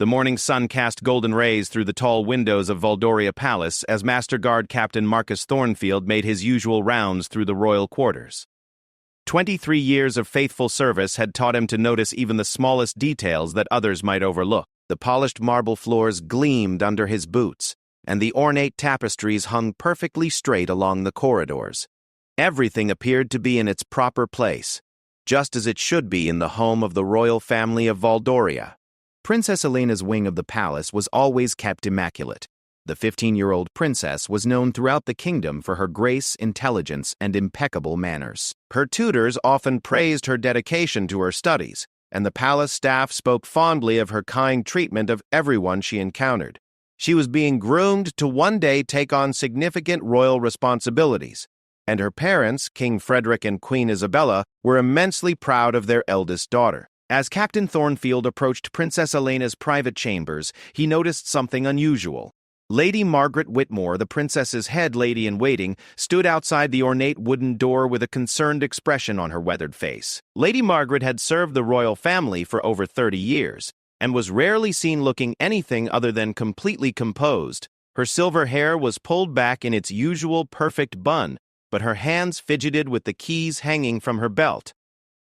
The morning sun cast golden rays through the tall windows of Valdoria Palace as Master Guard Captain Marcus Thornfield made his usual rounds through the royal quarters. 23 years of faithful service had taught him to notice even the smallest details that others might overlook. The polished marble floors gleamed under his boots, and the ornate tapestries hung perfectly straight along the corridors. Everything appeared to be in its proper place, just as it should be in the home of the royal family of Valdoria. Princess Elena's wing of the palace was always kept immaculate. The 15-year-old princess was known throughout the kingdom for her grace, intelligence, and impeccable manners. Her tutors often praised her dedication to her studies, and the palace staff spoke fondly of her kind treatment of everyone she encountered. She was being groomed to one day take on significant royal responsibilities, and her parents, King Frederick and Queen Isabella, were immensely proud of their eldest daughter. As Captain Thornfield approached Princess Elena's private chambers, he noticed something unusual. Lady Margaret Whitmore, the princess's head lady-in-waiting, stood outside the ornate wooden door with a concerned expression on her weathered face. Lady Margaret had served the royal family for over 30 years, and was rarely seen looking anything other than completely composed. Her silver hair was pulled back in its usual perfect bun, but her hands fidgeted with the keys hanging from her belt.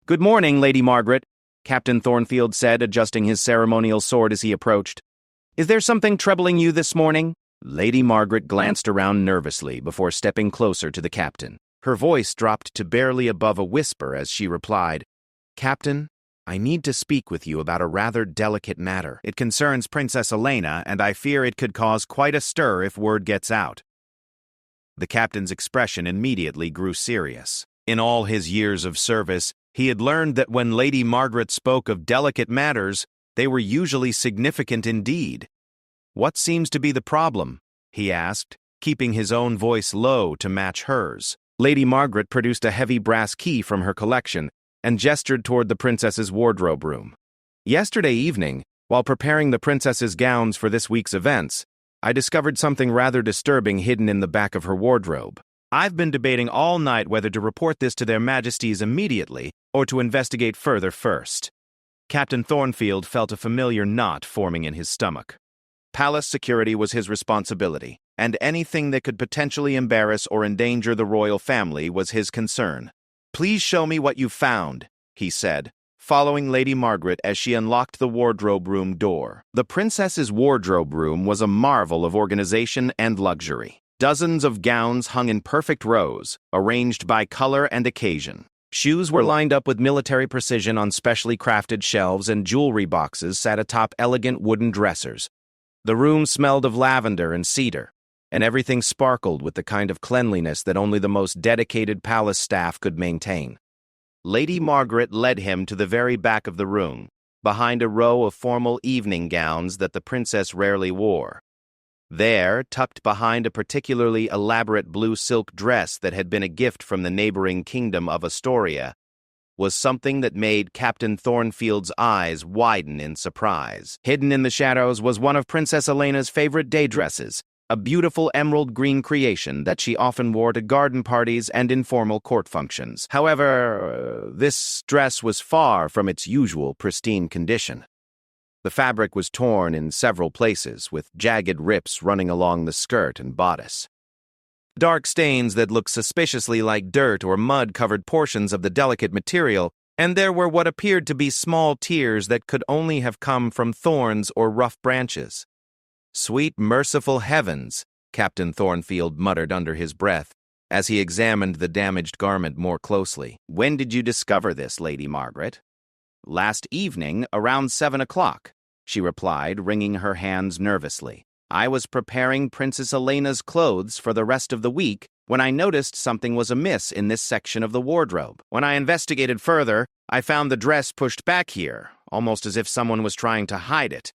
"Good morning, Lady Margaret," Captain Thornfield said, adjusting his ceremonial sword as he approached. "Is there something troubling you this morning?" Lady Margaret glanced around nervously before stepping closer to the captain. Her voice dropped to barely above a whisper as she replied, "Captain, I need to speak with you about a rather delicate matter. It concerns Princess Elena, and I fear it could cause quite a stir if word gets out." The captain's expression immediately grew serious. In all his years of service, he had learned that when Lady Margaret spoke of delicate matters, they were usually significant indeed. "What seems to be the problem?" he asked, keeping his own voice low to match hers. Lady Margaret produced a heavy brass key from her collection and gestured toward the princess's wardrobe room. "Yesterday evening, while preparing the princess's gowns for this week's events, I discovered something rather disturbing hidden in the back of her wardrobe. I've been debating all night whether to report this to their majesties immediately or to investigate further first." Captain Thornfield felt a familiar knot forming in his stomach. Palace security was his responsibility, and anything that could potentially embarrass or endanger the royal family was his concern. "Please show me what you found," he said, following Lady Margaret as she unlocked the wardrobe room door. The princess's wardrobe room was a marvel of organization and luxury. Dozens of gowns hung in perfect rows, arranged by color and occasion. Shoes were lined up with military precision on specially crafted shelves, and jewelry boxes sat atop elegant wooden dressers. The room smelled of lavender and cedar, and everything sparkled with the kind of cleanliness that only the most dedicated palace staff could maintain. Lady Margaret led him to the very back of the room, behind a row of formal evening gowns that the princess rarely wore. There, tucked behind a particularly elaborate blue silk dress that had been a gift from the neighboring kingdom of Astoria, was something that made Captain Thornfield's eyes widen in surprise. Hidden in the shadows was one of Princess Elena's favorite day dresses, a beautiful emerald green creation that she often wore to garden parties and informal court functions. However, this dress was far from its usual pristine condition. The fabric was torn in several places, with jagged rips running along the skirt and bodice. Dark stains that looked suspiciously like dirt or mud covered portions of the delicate material, and there were what appeared to be small tears that could only have come from thorns or rough branches. "Sweet, merciful heavens," Captain Thornfield muttered under his breath as he examined the damaged garment more closely. "When did you discover this, Lady Margaret?" "Last evening, around 7 o'clock, she replied, wringing her hands nervously. "I was preparing Princess Elena's clothes for the rest of the week when I noticed something was amiss in this section of the wardrobe. When I investigated further, I found the dress pushed back here, almost as if someone was trying to hide it."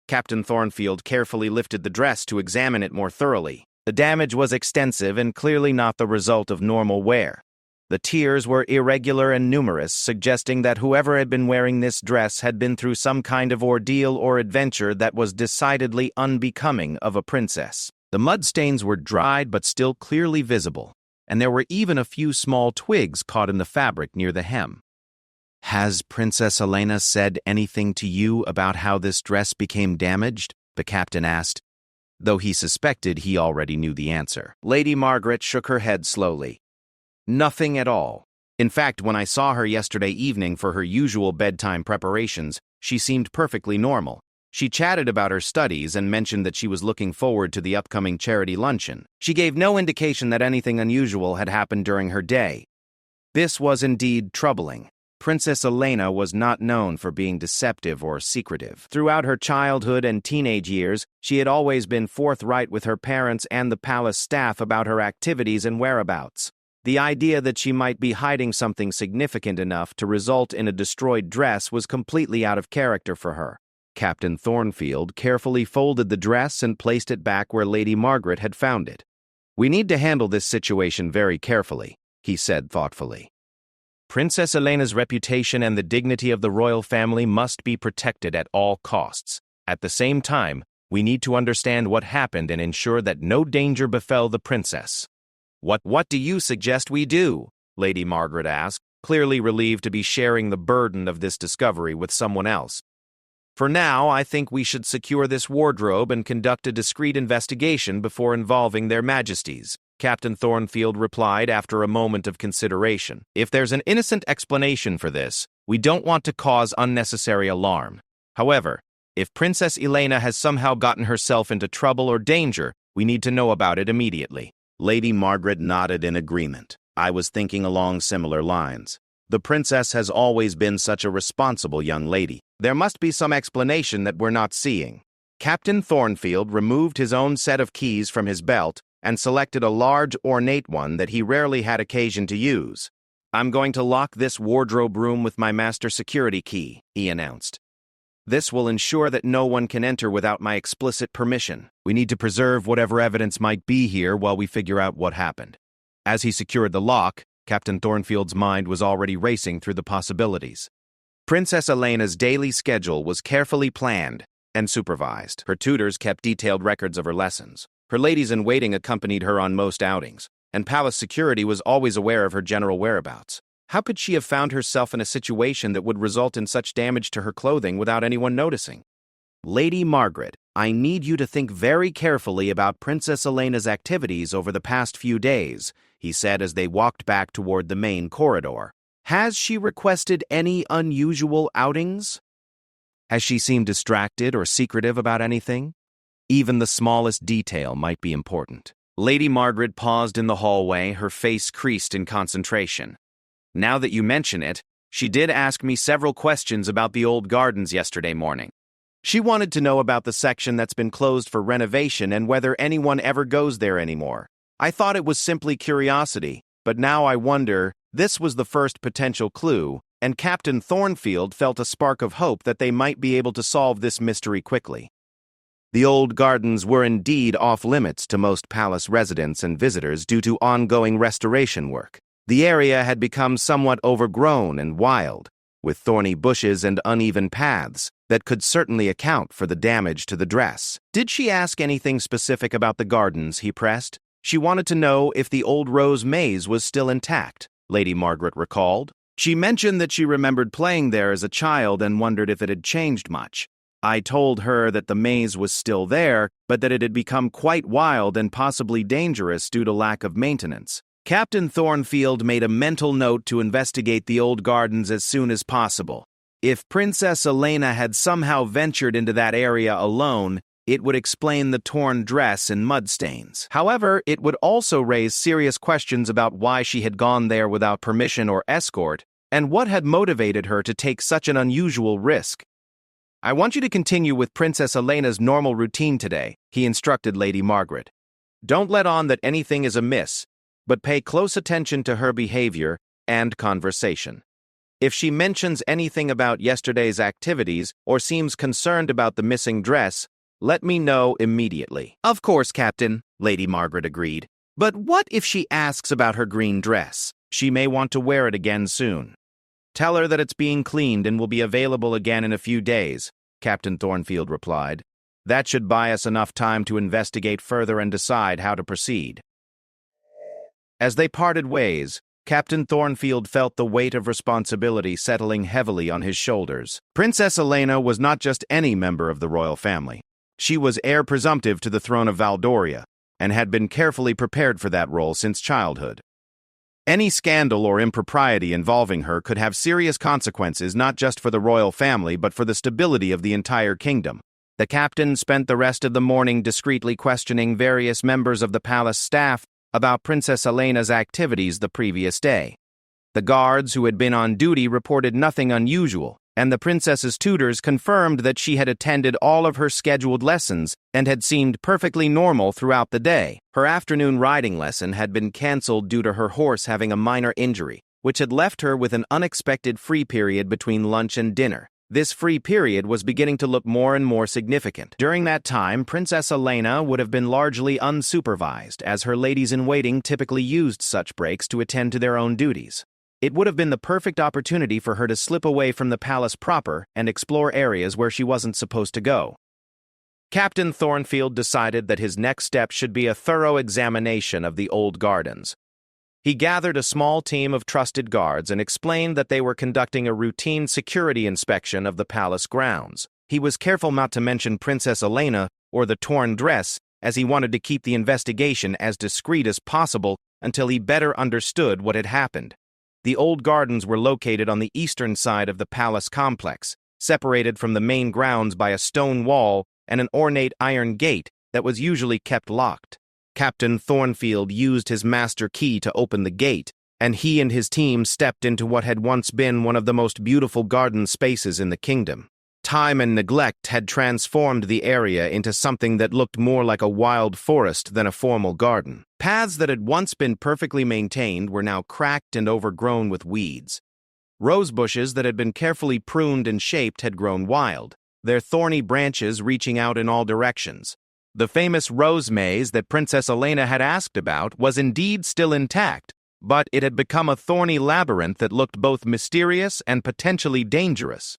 Captain Thornfield carefully lifted the dress to examine it more thoroughly. The damage was extensive and clearly not the result of normal wear. The tears were irregular and numerous, suggesting that whoever had been wearing this dress had been through some kind of ordeal or adventure that was decidedly unbecoming of a princess. The mud stains were dried but still clearly visible, and there were even a few small twigs caught in the fabric near the hem. "Has Princess Elena said anything to you about how this dress became damaged?" the captain asked, though he suspected he already knew the answer. Lady Margaret shook her head slowly. "Nothing at all. In fact, when I saw her yesterday evening for her usual bedtime preparations, she seemed perfectly normal. She chatted about her studies and mentioned that she was looking forward to the upcoming charity luncheon. She gave no indication that anything unusual had happened during her day." This was indeed troubling. Princess Elena was not known for being deceptive or secretive. Throughout her childhood and teenage years, she had always been forthright with her parents and the palace staff about her activities and whereabouts. The idea that she might be hiding something significant enough to result in a destroyed dress was completely out of character for her. Captain Thornfield carefully folded the dress and placed it back where Lady Margaret had found it. "We need to handle this situation very carefully," he said thoughtfully. "Princess Elena's reputation and the dignity of the royal family must be protected at all costs. At the same time, we need to understand what happened and ensure that no danger befell the princess." What do you suggest we do?" Lady Margaret asked, clearly relieved to be sharing the burden of this discovery with someone else. "For now, I think we should secure this wardrobe and conduct a discreet investigation before involving their majesties," Captain Thornfield replied after a moment of consideration. "If there's an innocent explanation for this, we don't want to cause unnecessary alarm. However, if Princess Elena has somehow gotten herself into trouble or danger, we need to know about it immediately." Lady Margaret nodded in agreement. "I was thinking along similar lines. The princess has always been such a responsible young lady. There must be some explanation that we're not seeing." Captain Thornfield removed his own set of keys from his belt and selected a large, ornate one that he rarely had occasion to use. "I'm going to lock this wardrobe room with my master security key," he announced. "This will ensure that no one can enter without my explicit permission. We need to preserve whatever evidence might be here while we figure out what happened." As he secured the lock, Captain Thornfield's mind was already racing through the possibilities. Princess Elena's daily schedule was carefully planned and supervised. Her tutors kept detailed records of her lessons. Her ladies-in-waiting accompanied her on most outings, and palace security was always aware of her general whereabouts. How could she have found herself in a situation that would result in such damage to her clothing without anyone noticing? "Lady Margaret, I need you to think very carefully about Princess Elena's activities over the past few days," he said as they walked back toward the main corridor. "Has she requested any unusual outings? Has she seemed distracted or secretive about anything? Even the smallest detail might be important." Lady Margaret paused in the hallway, her face creased in concentration. "Now that you mention it, she did ask me several questions about the old gardens yesterday morning. She wanted to know about the section that's been closed for renovation and whether anyone ever goes there anymore. I thought it was simply curiosity, but now I wonder, this was the first potential clue, and Captain Thornfield felt a spark of hope that they might be able to solve this mystery quickly." The old gardens were indeed off-limits to most palace residents and visitors due to ongoing restoration work. The area had become somewhat overgrown and wild, with thorny bushes and uneven paths that could certainly account for the damage to the dress. "Did she ask anything specific about the gardens?" he pressed. "She wanted to know if the old rose maze was still intact," Lady Margaret recalled. "She mentioned that she remembered playing there as a child and wondered if it had changed much. I told her that the maze was still there, but that it had become quite wild and possibly dangerous due to lack of maintenance." Captain Thornfield made a mental note to investigate the old gardens as soon as possible. If Princess Elena had somehow ventured into that area alone, it would explain the torn dress and mud stains. However, it would also raise serious questions about why she had gone there without permission or escort, and what had motivated her to take such an unusual risk. "I want you to continue with Princess Elena's normal routine today," he instructed Lady Margaret. "Don't let on that anything is amiss, but pay close attention to her behavior and conversation. If she mentions anything about yesterday's activities or seems concerned about the missing dress, let me know immediately." "Of course, Captain," Lady Margaret agreed. "But what if she asks about her green dress? She may want to wear it again soon." "Tell her that it's being cleaned and will be available again in a few days," Captain Thornfield replied. "That should buy us enough time to investigate further and decide how to proceed." As they parted ways, Captain Thornfield felt the weight of responsibility settling heavily on his shoulders. Princess Elena was not just any member of the royal family. She was heir presumptive to the throne of Valdoria, and had been carefully prepared for that role since childhood. Any scandal or impropriety involving her could have serious consequences not just for the royal family but for the stability of the entire kingdom. The captain spent the rest of the morning discreetly questioning various members of the palace staff about Princess Elena's activities the previous day. The guards who had been on duty reported nothing unusual, and the princess's tutors confirmed that she had attended all of her scheduled lessons and had seemed perfectly normal throughout the day. Her afternoon riding lesson had been cancelled due to her horse having a minor injury, which had left her with an unexpected free period between lunch and dinner. This free period was beginning to look more and more significant. During that time, Princess Elena would have been largely unsupervised, as her ladies-in-waiting typically used such breaks to attend to their own duties. It would have been the perfect opportunity for her to slip away from the palace proper and explore areas where she wasn't supposed to go. Captain Thornfield decided that his next step should be a thorough examination of the old gardens. He gathered a small team of trusted guards and explained that they were conducting a routine security inspection of the palace grounds. He was careful not to mention Princess Elena or the torn dress, as he wanted to keep the investigation as discreet as possible until he better understood what had happened. The old gardens were located on the eastern side of the palace complex, separated from the main grounds by a stone wall and an ornate iron gate that was usually kept locked. Captain Thornfield used his master key to open the gate, and he and his team stepped into what had once been one of the most beautiful garden spaces in the kingdom. Time and neglect had transformed the area into something that looked more like a wild forest than a formal garden. Paths that had once been perfectly maintained were now cracked and overgrown with weeds. Rose bushes that had been carefully pruned and shaped had grown wild, their thorny branches reaching out in all directions. The famous rose maze that Princess Elena had asked about was indeed still intact, but it had become a thorny labyrinth that looked both mysterious and potentially dangerous.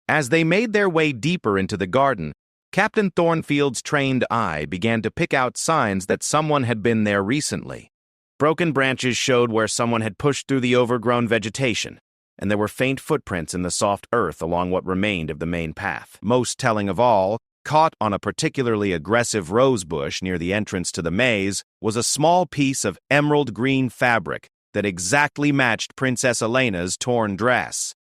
As they made their way deeper into the garden, Captain Thornfield's trained eye began to pick out signs that someone had been there recently. Broken branches showed where someone had pushed through the overgrown vegetation, and there were faint footprints in the soft earth along what remained of the main path. Most telling of all, caught on a particularly aggressive rose bush near the entrance to the maze, was a small piece of emerald green fabric that exactly matched Princess Elena's torn dress.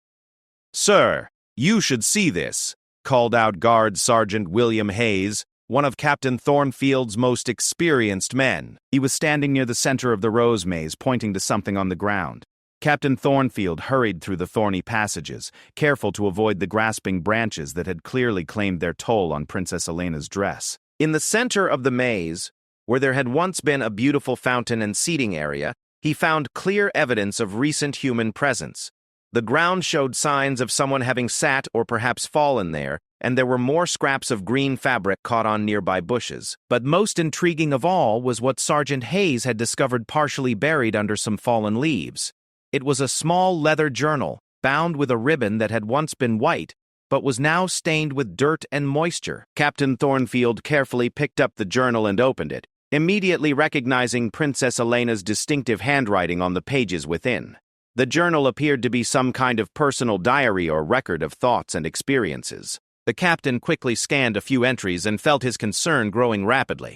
"Sir, you should see this," called out Guard Sergeant William Hayes, one of Captain Thornfield's most experienced men. He was standing near the center of the rose maze, pointing to something on the ground. Captain Thornfield hurried through the thorny passages, careful to avoid the grasping branches that had clearly claimed their toll on Princess Elena's dress. In the center of the maze, where there had once been a beautiful fountain and seating area, he found clear evidence of recent human presence. The ground showed signs of someone having sat or perhaps fallen there, and there were more scraps of green fabric caught on nearby bushes. But most intriguing of all was what Sergeant Hayes had discovered partially buried under some fallen leaves. It was a small leather journal, bound with a ribbon that had once been white, but was now stained with dirt and moisture. Captain Thornfield carefully picked up the journal and opened it, immediately recognizing Princess Elena's distinctive handwriting on the pages within. The journal appeared to be some kind of personal diary or record of thoughts and experiences. The captain quickly scanned a few entries and felt his concern growing rapidly.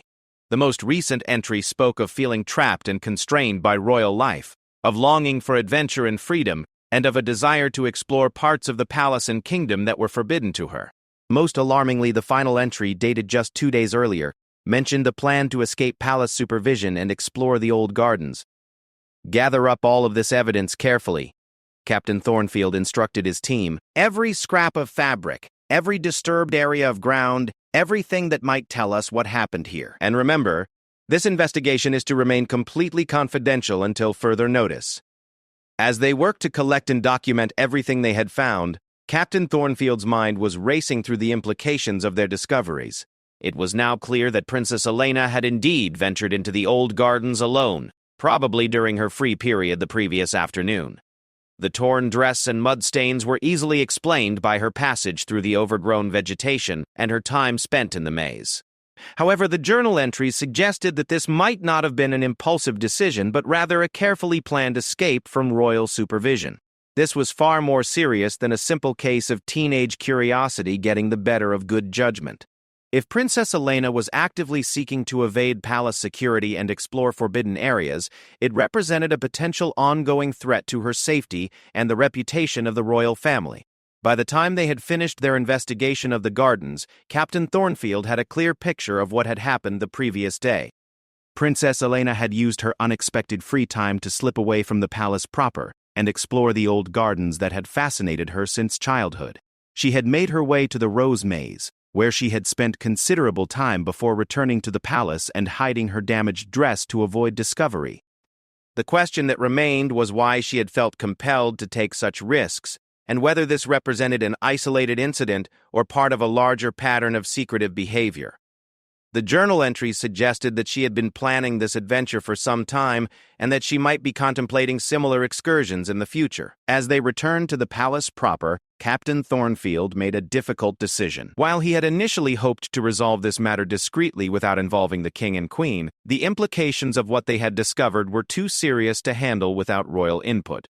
The most recent entry spoke of feeling trapped and constrained by royal life, of longing for adventure and freedom, and of a desire to explore parts of the palace and kingdom that were forbidden to her. Most alarmingly, the final entry, dated just 2 days earlier, mentioned a plan to escape palace supervision and explore the old gardens. "Gather up all of this evidence carefully," Captain Thornfield instructed his team. "Every scrap of fabric, every disturbed area of ground, everything that might tell us what happened here. And remember, this investigation is to remain completely confidential until further notice." As they worked to collect and document everything they had found, Captain Thornfield's mind was racing through the implications of their discoveries. It was now clear that Princess Elena had indeed ventured into the old gardens alone, probably during her free period the previous afternoon. The torn dress and mud stains were easily explained by her passage through the overgrown vegetation and her time spent in the maze. However, the journal entries suggested that this might not have been an impulsive decision, but rather a carefully planned escape from royal supervision. This was far more serious than a simple case of teenage curiosity getting the better of good judgment. If Princess Elena was actively seeking to evade palace security and explore forbidden areas, it represented a potential ongoing threat to her safety and the reputation of the royal family. By the time they had finished their investigation of the gardens, Captain Thornfield had a clear picture of what had happened the previous day. Princess Elena had used her unexpected free time to slip away from the palace proper and explore the old gardens that had fascinated her since childhood. She had made her way to the Rose Maze, where she had spent considerable time before returning to the palace and hiding her damaged dress to avoid discovery. The question that remained was why she had felt compelled to take such risks, and whether this represented an isolated incident or part of a larger pattern of secretive behavior. The journal entries suggested that she had been planning this adventure for some time and that she might be contemplating similar excursions in the future. As they returned to the palace proper, Captain Thornfield made a difficult decision. While he had initially hoped to resolve this matter discreetly without involving the king and queen, the implications of what they had discovered were too serious to handle without royal input.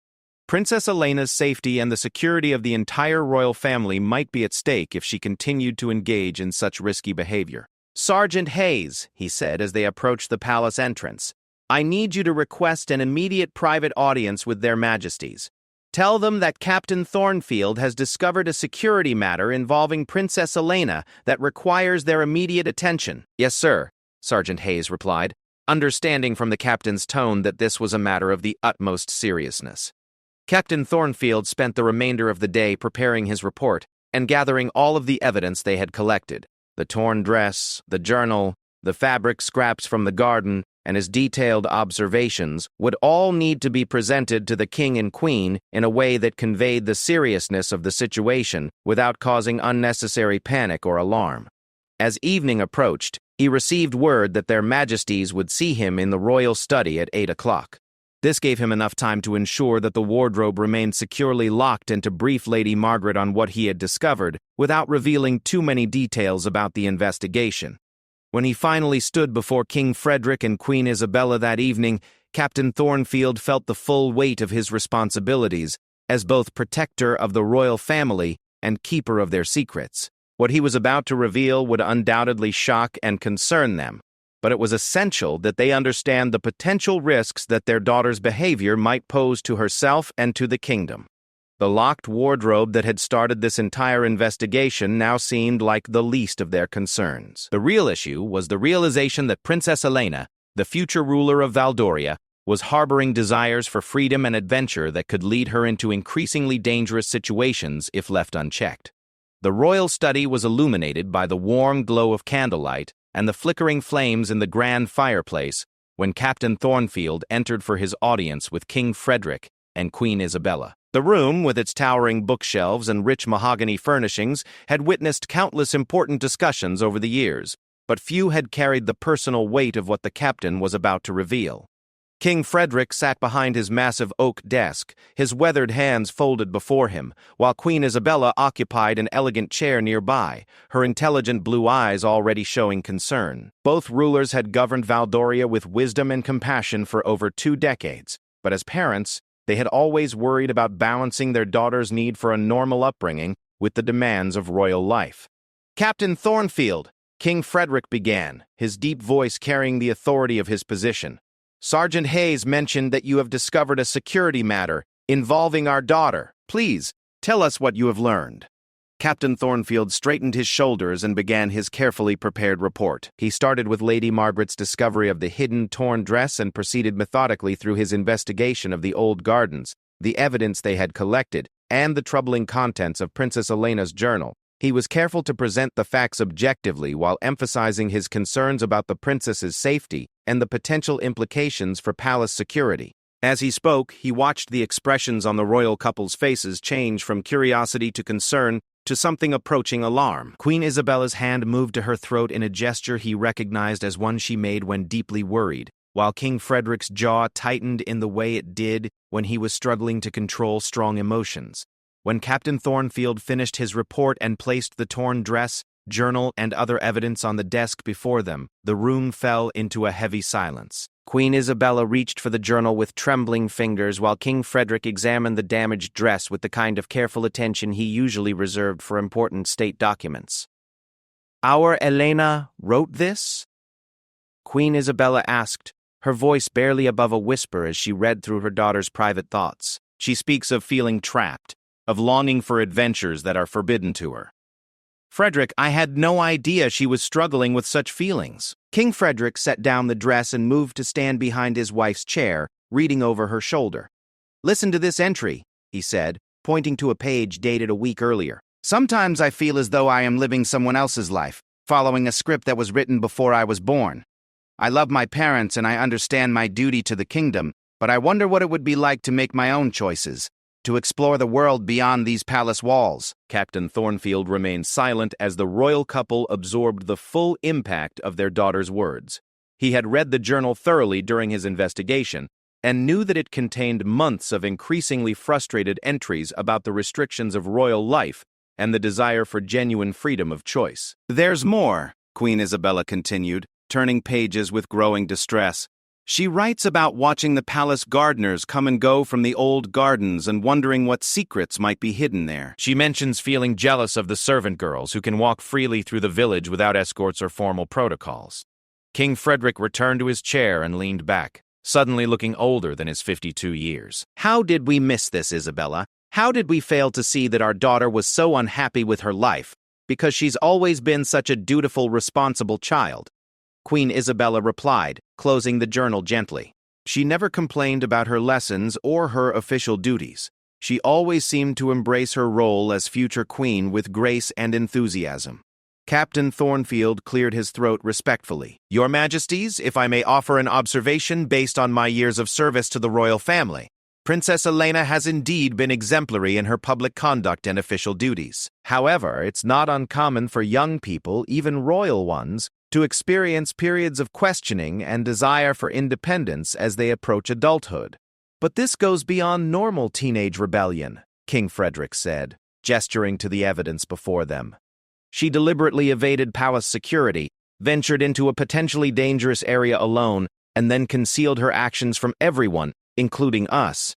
Princess Elena's safety and the security of the entire royal family might be at stake if she continued to engage in such risky behavior. "Sergeant Hayes," he said as they approached the palace entrance, "I need you to request an immediate private audience with their majesties. Tell them that Captain Thornfield has discovered a security matter involving Princess Elena that requires their immediate attention." "Yes, sir," Sergeant Hayes replied, understanding from the captain's tone that this was a matter of the utmost seriousness. Captain Thornfield spent the remainder of the day preparing his report and gathering all of the evidence they had collected. The torn dress, the journal, the fabric scraps from the garden, and his detailed observations would all need to be presented to the king and queen in a way that conveyed the seriousness of the situation without causing unnecessary panic or alarm. As evening approached, he received word that their majesties would see him in the royal study at 8 o'clock. This gave him enough time to ensure that the wardrobe remained securely locked and to brief Lady Margaret on what he had discovered without revealing too many details about the investigation. When he finally stood before King Frederick and Queen Isabella that evening, Captain Thornfield felt the full weight of his responsibilities as both protector of the royal family and keeper of their secrets. What he was about to reveal would undoubtedly shock and concern them, but it was essential that they understand the potential risks that their daughter's behavior might pose to herself and to the kingdom. The locked wardrobe that had started this entire investigation now seemed like the least of their concerns. The real issue was the realization that Princess Elena, the future ruler of Valdoria, was harboring desires for freedom and adventure that could lead her into increasingly dangerous situations if left unchecked. The royal study was illuminated by the warm glow of candlelight and the flickering flames in the grand fireplace when Captain Thornfield entered for his audience with King Frederick and Queen Isabella. The room, with its towering bookshelves and rich mahogany furnishings, had witnessed countless important discussions over the years, but few had carried the personal weight of what the captain was about to reveal. King Frederick sat behind his massive oak desk, his weathered hands folded before him, while Queen Isabella occupied an elegant chair nearby, her intelligent blue eyes already showing concern. Both rulers had governed Valdoria with wisdom and compassion for over 2 decades, but as parents, they had always worried about balancing their daughter's need for a normal upbringing with the demands of royal life. "Captain Thornfield," King Frederick began, his deep voice carrying the authority of his position. "Sergeant Hayes mentioned that you have discovered a security matter involving our daughter. Please, tell us what you have learned." Captain Thornfield straightened his shoulders and began his carefully prepared report. He started with Lady Margaret's discovery of the hidden torn dress and proceeded methodically through his investigation of the old gardens, the evidence they had collected, and the troubling contents of Princess Elena's journal. He was careful to present the facts objectively while emphasizing his concerns about the princess's safety and the potential implications for palace security. As he spoke, he watched the expressions on the royal couple's faces change from curiosity to concern to something approaching alarm. Queen Isabella's hand moved to her throat in a gesture he recognized as one she made when deeply worried, while King Frederick's jaw tightened in the way it did when he was struggling to control strong emotions. When Captain Thornfield finished his report and placed the torn dress, journal and other evidence on the desk before them, the room fell into a heavy silence. Queen Isabella reached for the journal with trembling fingers while King Frederick examined the damaged dress with the kind of careful attention he usually reserved for important state documents. "Our Elena wrote this?" Queen Isabella asked, her voice barely above a whisper as she read through her daughter's private thoughts. She speaks of feeling trapped, of longing for adventures that are forbidden to her. "Frederick, I had no idea she was struggling with such feelings." King Frederick set down the dress and moved to stand behind his wife's chair, reading over her shoulder. "Listen to this entry," he said, pointing to a page dated a week earlier. "Sometimes I feel as though I am living someone else's life, following a script that was written before I was born. I love my parents and I understand my duty to the kingdom, but I wonder what it would be like to make my own choices, to explore the world beyond these palace walls." Captain Thornfield remained silent as the royal couple absorbed the full impact of their daughter's words. He had read the journal thoroughly during his investigation and knew that it contained months of increasingly frustrated entries about the restrictions of royal life and the desire for genuine freedom of choice. "There's more," Queen Isabella continued, turning pages with growing distress. "She writes about watching the palace gardeners come and go from the old gardens and wondering what secrets might be hidden there. She mentions feeling jealous of the servant girls who can walk freely through the village without escorts or formal protocols." King Frederick returned to his chair and leaned back, suddenly looking older than his 52 years. "How did we miss this, Isabella? How did we fail to see that our daughter was so unhappy with her life because she's always been such a dutiful, responsible child?" Queen Isabella replied, closing the journal gently. "She never complained about her lessons or her official duties. She always seemed to embrace her role as future queen with grace and enthusiasm." Captain Thornfield cleared his throat respectfully. "Your Majesties, if I may offer an observation based on my years of service to the royal family, Princess Elena has indeed been exemplary in her public conduct and official duties. However, it's not uncommon for young people, even royal ones, to experience periods of questioning and desire for independence as they approach adulthood. But this goes beyond normal teenage rebellion," King Frederick said, gesturing to the evidence before them. "She deliberately evaded palace security, ventured into a potentially dangerous area alone, and then concealed her actions from everyone, including us.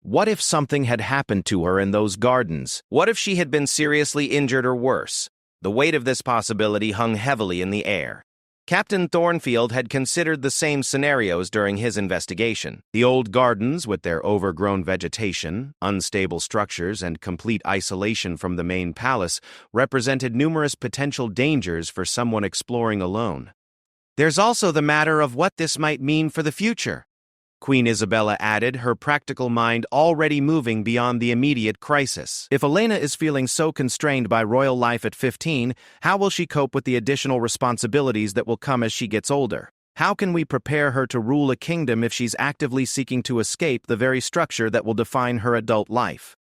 What if something had happened to her in those gardens? What if she had been seriously injured or worse?" The weight of this possibility hung heavily in the air. Captain Thornfield had considered the same scenarios during his investigation. The old gardens, with their overgrown vegetation, unstable structures, and complete isolation from the main palace, represented numerous potential dangers for someone exploring alone. "There's also the matter of what this might mean for the future," Queen Isabella added, her practical mind already moving beyond the immediate crisis. "If Elena is feeling so constrained by royal life at 15, how will she cope with the additional responsibilities that will come as she gets older? How can we prepare her to rule a kingdom if she's actively seeking to escape the very structure that will define her adult life?"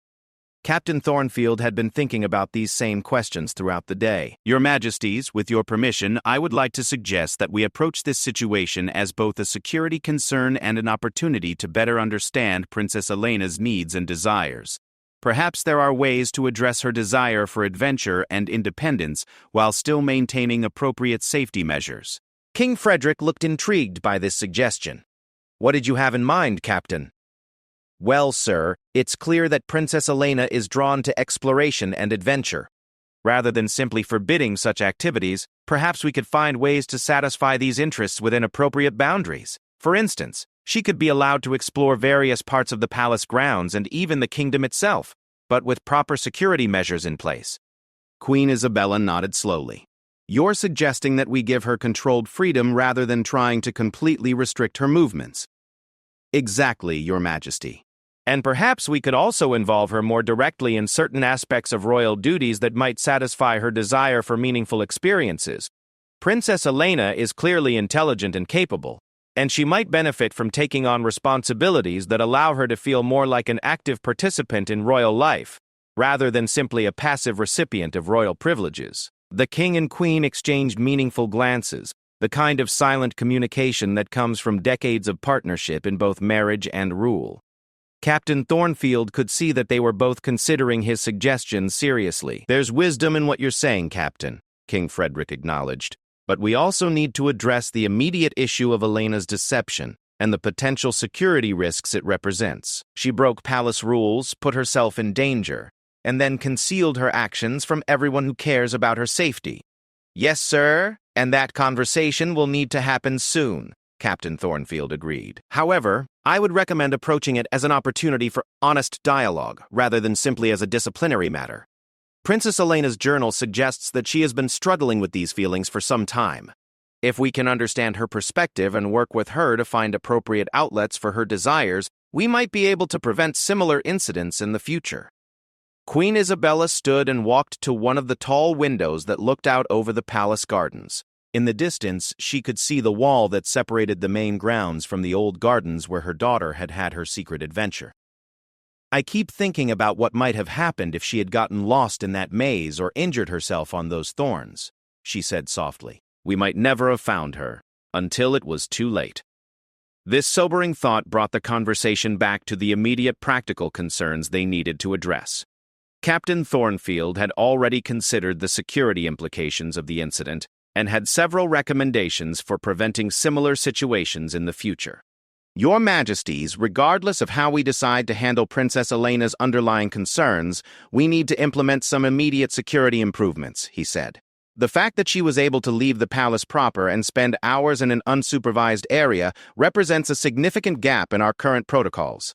Captain Thornfield had been thinking about these same questions throughout the day. "Your Majesties, with your permission, I would like to suggest that we approach this situation as both a security concern and an opportunity to better understand Princess Elena's needs and desires. Perhaps there are ways to address her desire for adventure and independence while still maintaining appropriate safety measures." King Frederick looked intrigued by this suggestion. "What did you have in mind, Captain?" "Well, sir, it's clear that Princess Elena is drawn to exploration and adventure. Rather than simply forbidding such activities, perhaps we could find ways to satisfy these interests within appropriate boundaries. For instance, she could be allowed to explore various parts of the palace grounds and even the kingdom itself, but with proper security measures in place." Queen Isabella nodded slowly. "You're suggesting that we give her controlled freedom rather than trying to completely restrict her movements." "Exactly, Your Majesty. And perhaps we could also involve her more directly in certain aspects of royal duties that might satisfy her desire for meaningful experiences. Princess Elena is clearly intelligent and capable, and she might benefit from taking on responsibilities that allow her to feel more like an active participant in royal life, rather than simply a passive recipient of royal privileges." The king and queen exchanged meaningful glances, the kind of silent communication that comes from decades of partnership in both marriage and rule. Captain Thornfield could see that they were both considering his suggestions seriously. "There's wisdom in what you're saying, Captain. King Frederick acknowledged. But we also need to address the immediate issue of Elena's deception and the potential security risks it represents. She broke palace rules, put herself in danger, and then concealed her actions from everyone who cares about her safety. Yes, sir, and that conversation will need to happen soon, Captain Thornfield agreed. However, I would recommend approaching it as an opportunity for honest dialogue, rather than simply as a disciplinary matter. Princess Elena's journal suggests that she has been struggling with these feelings for some time. If we can understand her perspective and work with her to find appropriate outlets for her desires, we might be able to prevent similar incidents in the future. Queen Isabella stood and walked to one of the tall windows that looked out over the palace gardens. In the distance, she could see the wall that separated the main grounds from the old gardens where her daughter had had her secret adventure. I keep thinking about what might have happened if she had gotten lost in that maze or injured herself on those thorns, she said softly. We might never have found her, until it was too late. This sobering thought brought the conversation back to the immediate practical concerns they needed to address. Captain Thornfield had already considered the security implications of the incident and had several recommendations for preventing similar situations in the future. Your Majesties, regardless of how we decide to handle Princess Elena's underlying concerns, we need to implement some immediate security improvements, he said. The fact that she was able to leave the palace proper and spend hours in an unsupervised area represents a significant gap in our current protocols.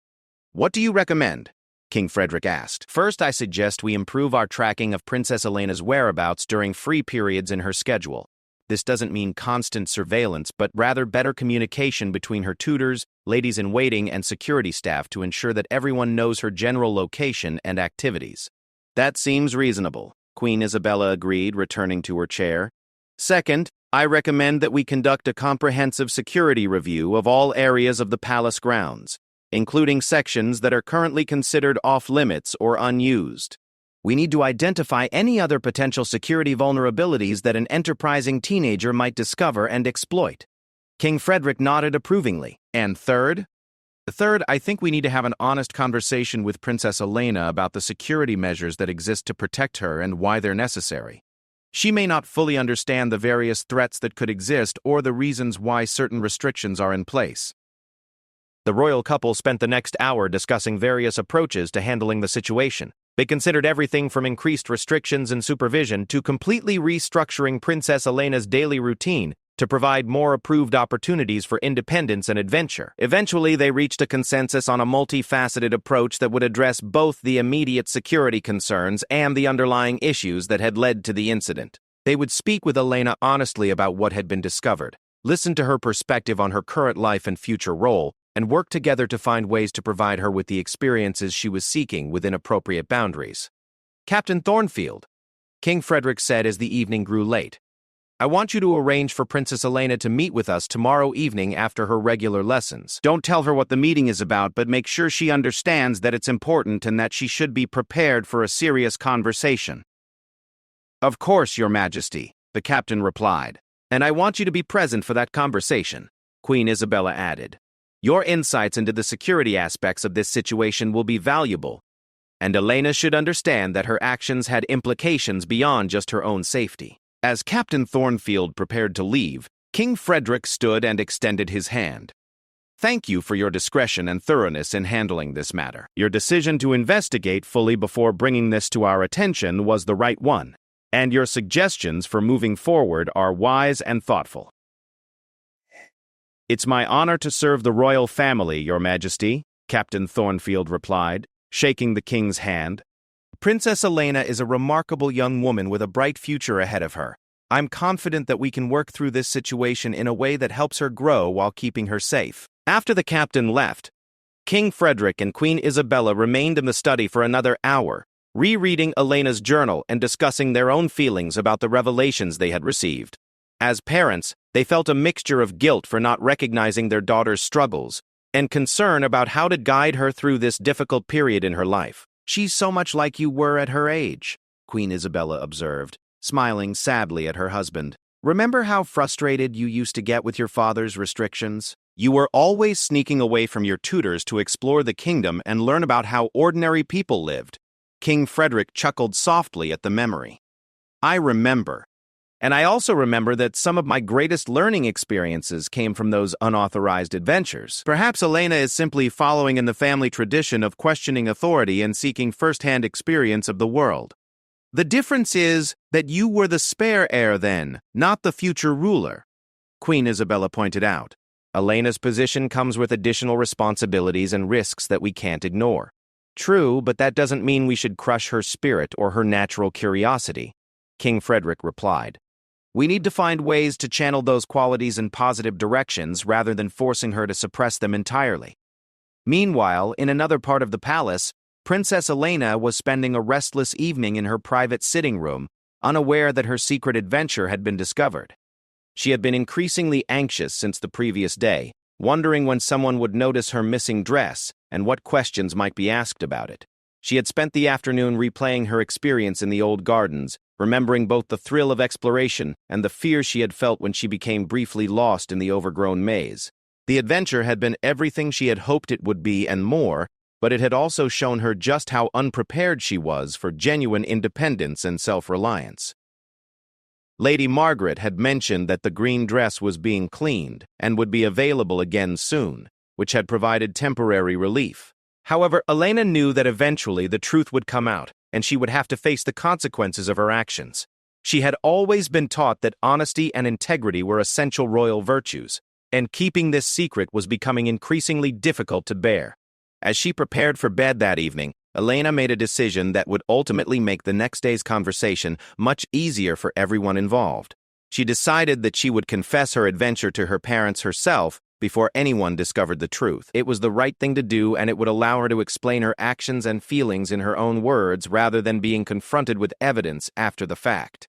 What do you recommend? King Frederick asked. First, I suggest we improve our tracking of Princess Elena's whereabouts during free periods in her schedule. This doesn't mean constant surveillance, but rather better communication between her tutors, ladies-in-waiting, and security staff to ensure that everyone knows her general location and activities. That seems reasonable, Queen Isabella agreed, returning to her chair. Second, I recommend that we conduct a comprehensive security review of all areas of the palace grounds, including sections that are currently considered off-limits or unused. We need to identify any other potential security vulnerabilities that an enterprising teenager might discover and exploit. King Frederick nodded approvingly. And third? Third, I think we need to have an honest conversation with Princess Elena about the security measures that exist to protect her and why they're necessary. She may not fully understand the various threats that could exist or the reasons why certain restrictions are in place. The royal couple spent the next hour discussing various approaches to handling the situation. They considered everything from increased restrictions and supervision to completely restructuring Princess Elena's daily routine to provide more approved opportunities for independence and adventure. Eventually, they reached a consensus on a multifaceted approach that would address both the immediate security concerns and the underlying issues that had led to the incident. They would speak with Elena honestly about what had been discovered, listen to her perspective on her current life and future role, and work together to find ways to provide her with the experiences she was seeking within appropriate boundaries. Captain Thornfield, King Frederick said as the evening grew late, I want you to arrange for Princess Elena to meet with us tomorrow evening after her regular lessons. Don't tell her what the meeting is about, but make sure she understands that it's important and that she should be prepared for a serious conversation. Of course, Your Majesty, the captain replied, and I want you to be present for that conversation, Queen Isabella added. Your insights into the security aspects of this situation will be valuable, and Elena should understand that her actions had implications beyond just her own safety. As Captain Thornfield prepared to leave, King Frederick stood and extended his hand. Thank you for your discretion and thoroughness in handling this matter. Your decision to investigate fully before bringing this to our attention was the right one, and your suggestions for moving forward are wise and thoughtful. It's my honor to serve the royal family, Your Majesty, Captain Thornfield replied, shaking the king's hand. Princess Elena is a remarkable young woman with a bright future ahead of her. I'm confident that we can work through this situation in a way that helps her grow while keeping her safe. After the captain left, King Frederick and Queen Isabella remained in the study for another hour, rereading Elena's journal and discussing their own feelings about the revelations they had received. As parents, they felt a mixture of guilt for not recognizing their daughter's struggles and concern about how to guide her through this difficult period in her life. She's so much like you were at her age, Queen Isabella observed, smiling sadly at her husband. Remember how frustrated you used to get with your father's restrictions? You were always sneaking away from your tutors to explore the kingdom and learn about how ordinary people lived. King Frederick chuckled softly at the memory. I remember. And I also remember that some of my greatest learning experiences came from those unauthorized adventures. Perhaps Elena is simply following in the family tradition of questioning authority and seeking first-hand experience of the world. The difference is that you were the spare heir then, not the future ruler, Queen Isabella pointed out. Elena's position comes with additional responsibilities and risks that we can't ignore. True, but that doesn't mean we should crush her spirit or her natural curiosity, King Frederick replied. We need to find ways to channel those qualities in positive directions rather than forcing her to suppress them entirely. Meanwhile, in another part of the palace, Princess Elena was spending a restless evening in her private sitting room, unaware that her secret adventure had been discovered. She had been increasingly anxious since the previous day, wondering when someone would notice her missing dress and what questions might be asked about it. She had spent the afternoon replaying her experience in the old gardens, remembering both the thrill of exploration and the fear she had felt when she became briefly lost in the overgrown maze. The adventure had been everything she had hoped it would be and more, but it had also shown her just how unprepared she was for genuine independence and self-reliance. Lady Margaret had mentioned that the green dress was being cleaned and would be available again soon, which had provided temporary relief. However, Elena knew that eventually the truth would come out, and she would have to face the consequences of her actions. She had always been taught that honesty and integrity were essential royal virtues, and keeping this secret was becoming increasingly difficult to bear. As she prepared for bed that evening, Elena made a decision that would ultimately make the next day's conversation much easier for everyone involved. She decided that she would confess her adventure to her parents herself before anyone discovered the truth. It was the right thing to do, and it would allow her to explain her actions and feelings in her own words rather than being confronted with evidence after the fact.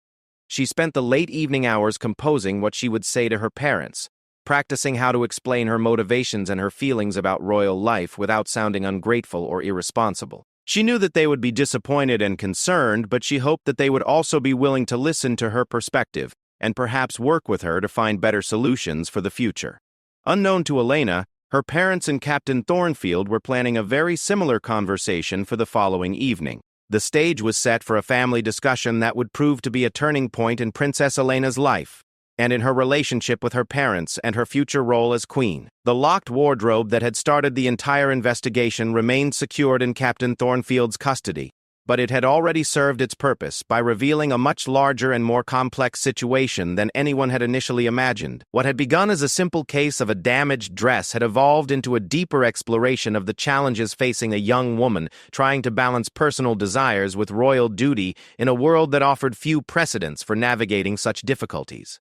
She spent the late evening hours composing what she would say to her parents, practicing how to explain her motivations and her feelings about royal life without sounding ungrateful or irresponsible. She knew that they would be disappointed and concerned, but she hoped that they would also be willing to listen to her perspective and perhaps work with her to find better solutions for the future. Unknown to Elena, her parents and Captain Thornfield were planning a very similar conversation for the following evening. The stage was set for a family discussion that would prove to be a turning point in Princess Elena's life, and in her relationship with her parents and her future role as queen. The locked wardrobe that had started the entire investigation remained secured in Captain Thornfield's custody, but it had already served its purpose by revealing a much larger and more complex situation than anyone had initially imagined. What had begun as a simple case of a damaged dress had evolved into a deeper exploration of the challenges facing a young woman trying to balance personal desires with royal duty in a world that offered few precedents for navigating such difficulties.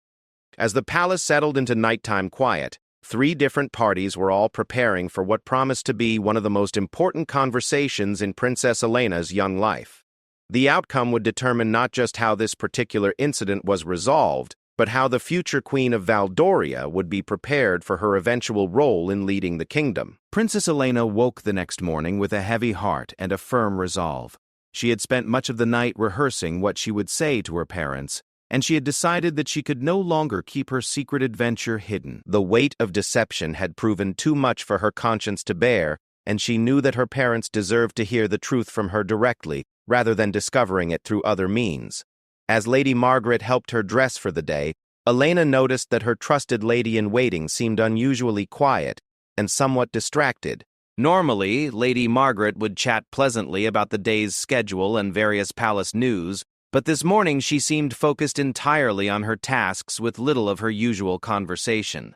As the palace settled into nighttime quiet, 3 different parties were all preparing for what promised to be one of the most important conversations in Princess Elena's young life. The outcome would determine not just how this particular incident was resolved, but how the future Queen of Valdoria would be prepared for her eventual role in leading the kingdom. Princess Elena woke the next morning with a heavy heart and a firm resolve. She had spent much of the night rehearsing what she would say to her parents, and she had decided that she could no longer keep her secret adventure hidden. The weight of deception had proven too much for her conscience to bear, and she knew that her parents deserved to hear the truth from her directly, rather than discovering it through other means. As Lady Margaret helped her dress for the day, Elena noticed that her trusted lady-in-waiting seemed unusually quiet and somewhat distracted. Normally, Lady Margaret would chat pleasantly about the day's schedule and various palace news, but this morning she seemed focused entirely on her tasks with little of her usual conversation.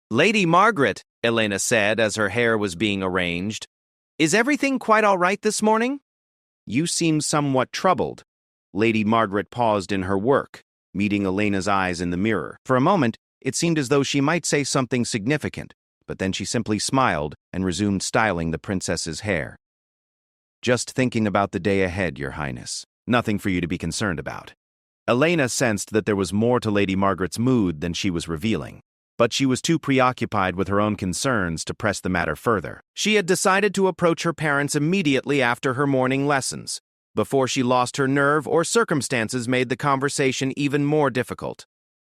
"Lady Margaret," Elena said as her hair was being arranged, "is everything quite all right this morning?" "You seem somewhat troubled." Lady Margaret paused in her work, meeting Elena's eyes in the mirror. For a moment, it seemed as though she might say something significant, but then she simply smiled and resumed styling the princess's hair. "Just thinking about the day ahead, Your Highness. Nothing for you to be concerned about." Elena sensed that there was more to Lady Margaret's mood than she was revealing, but she was too preoccupied with her own concerns to press the matter further. She had decided to approach her parents immediately after her morning lessons, before she lost her nerve or circumstances made the conversation even more difficult.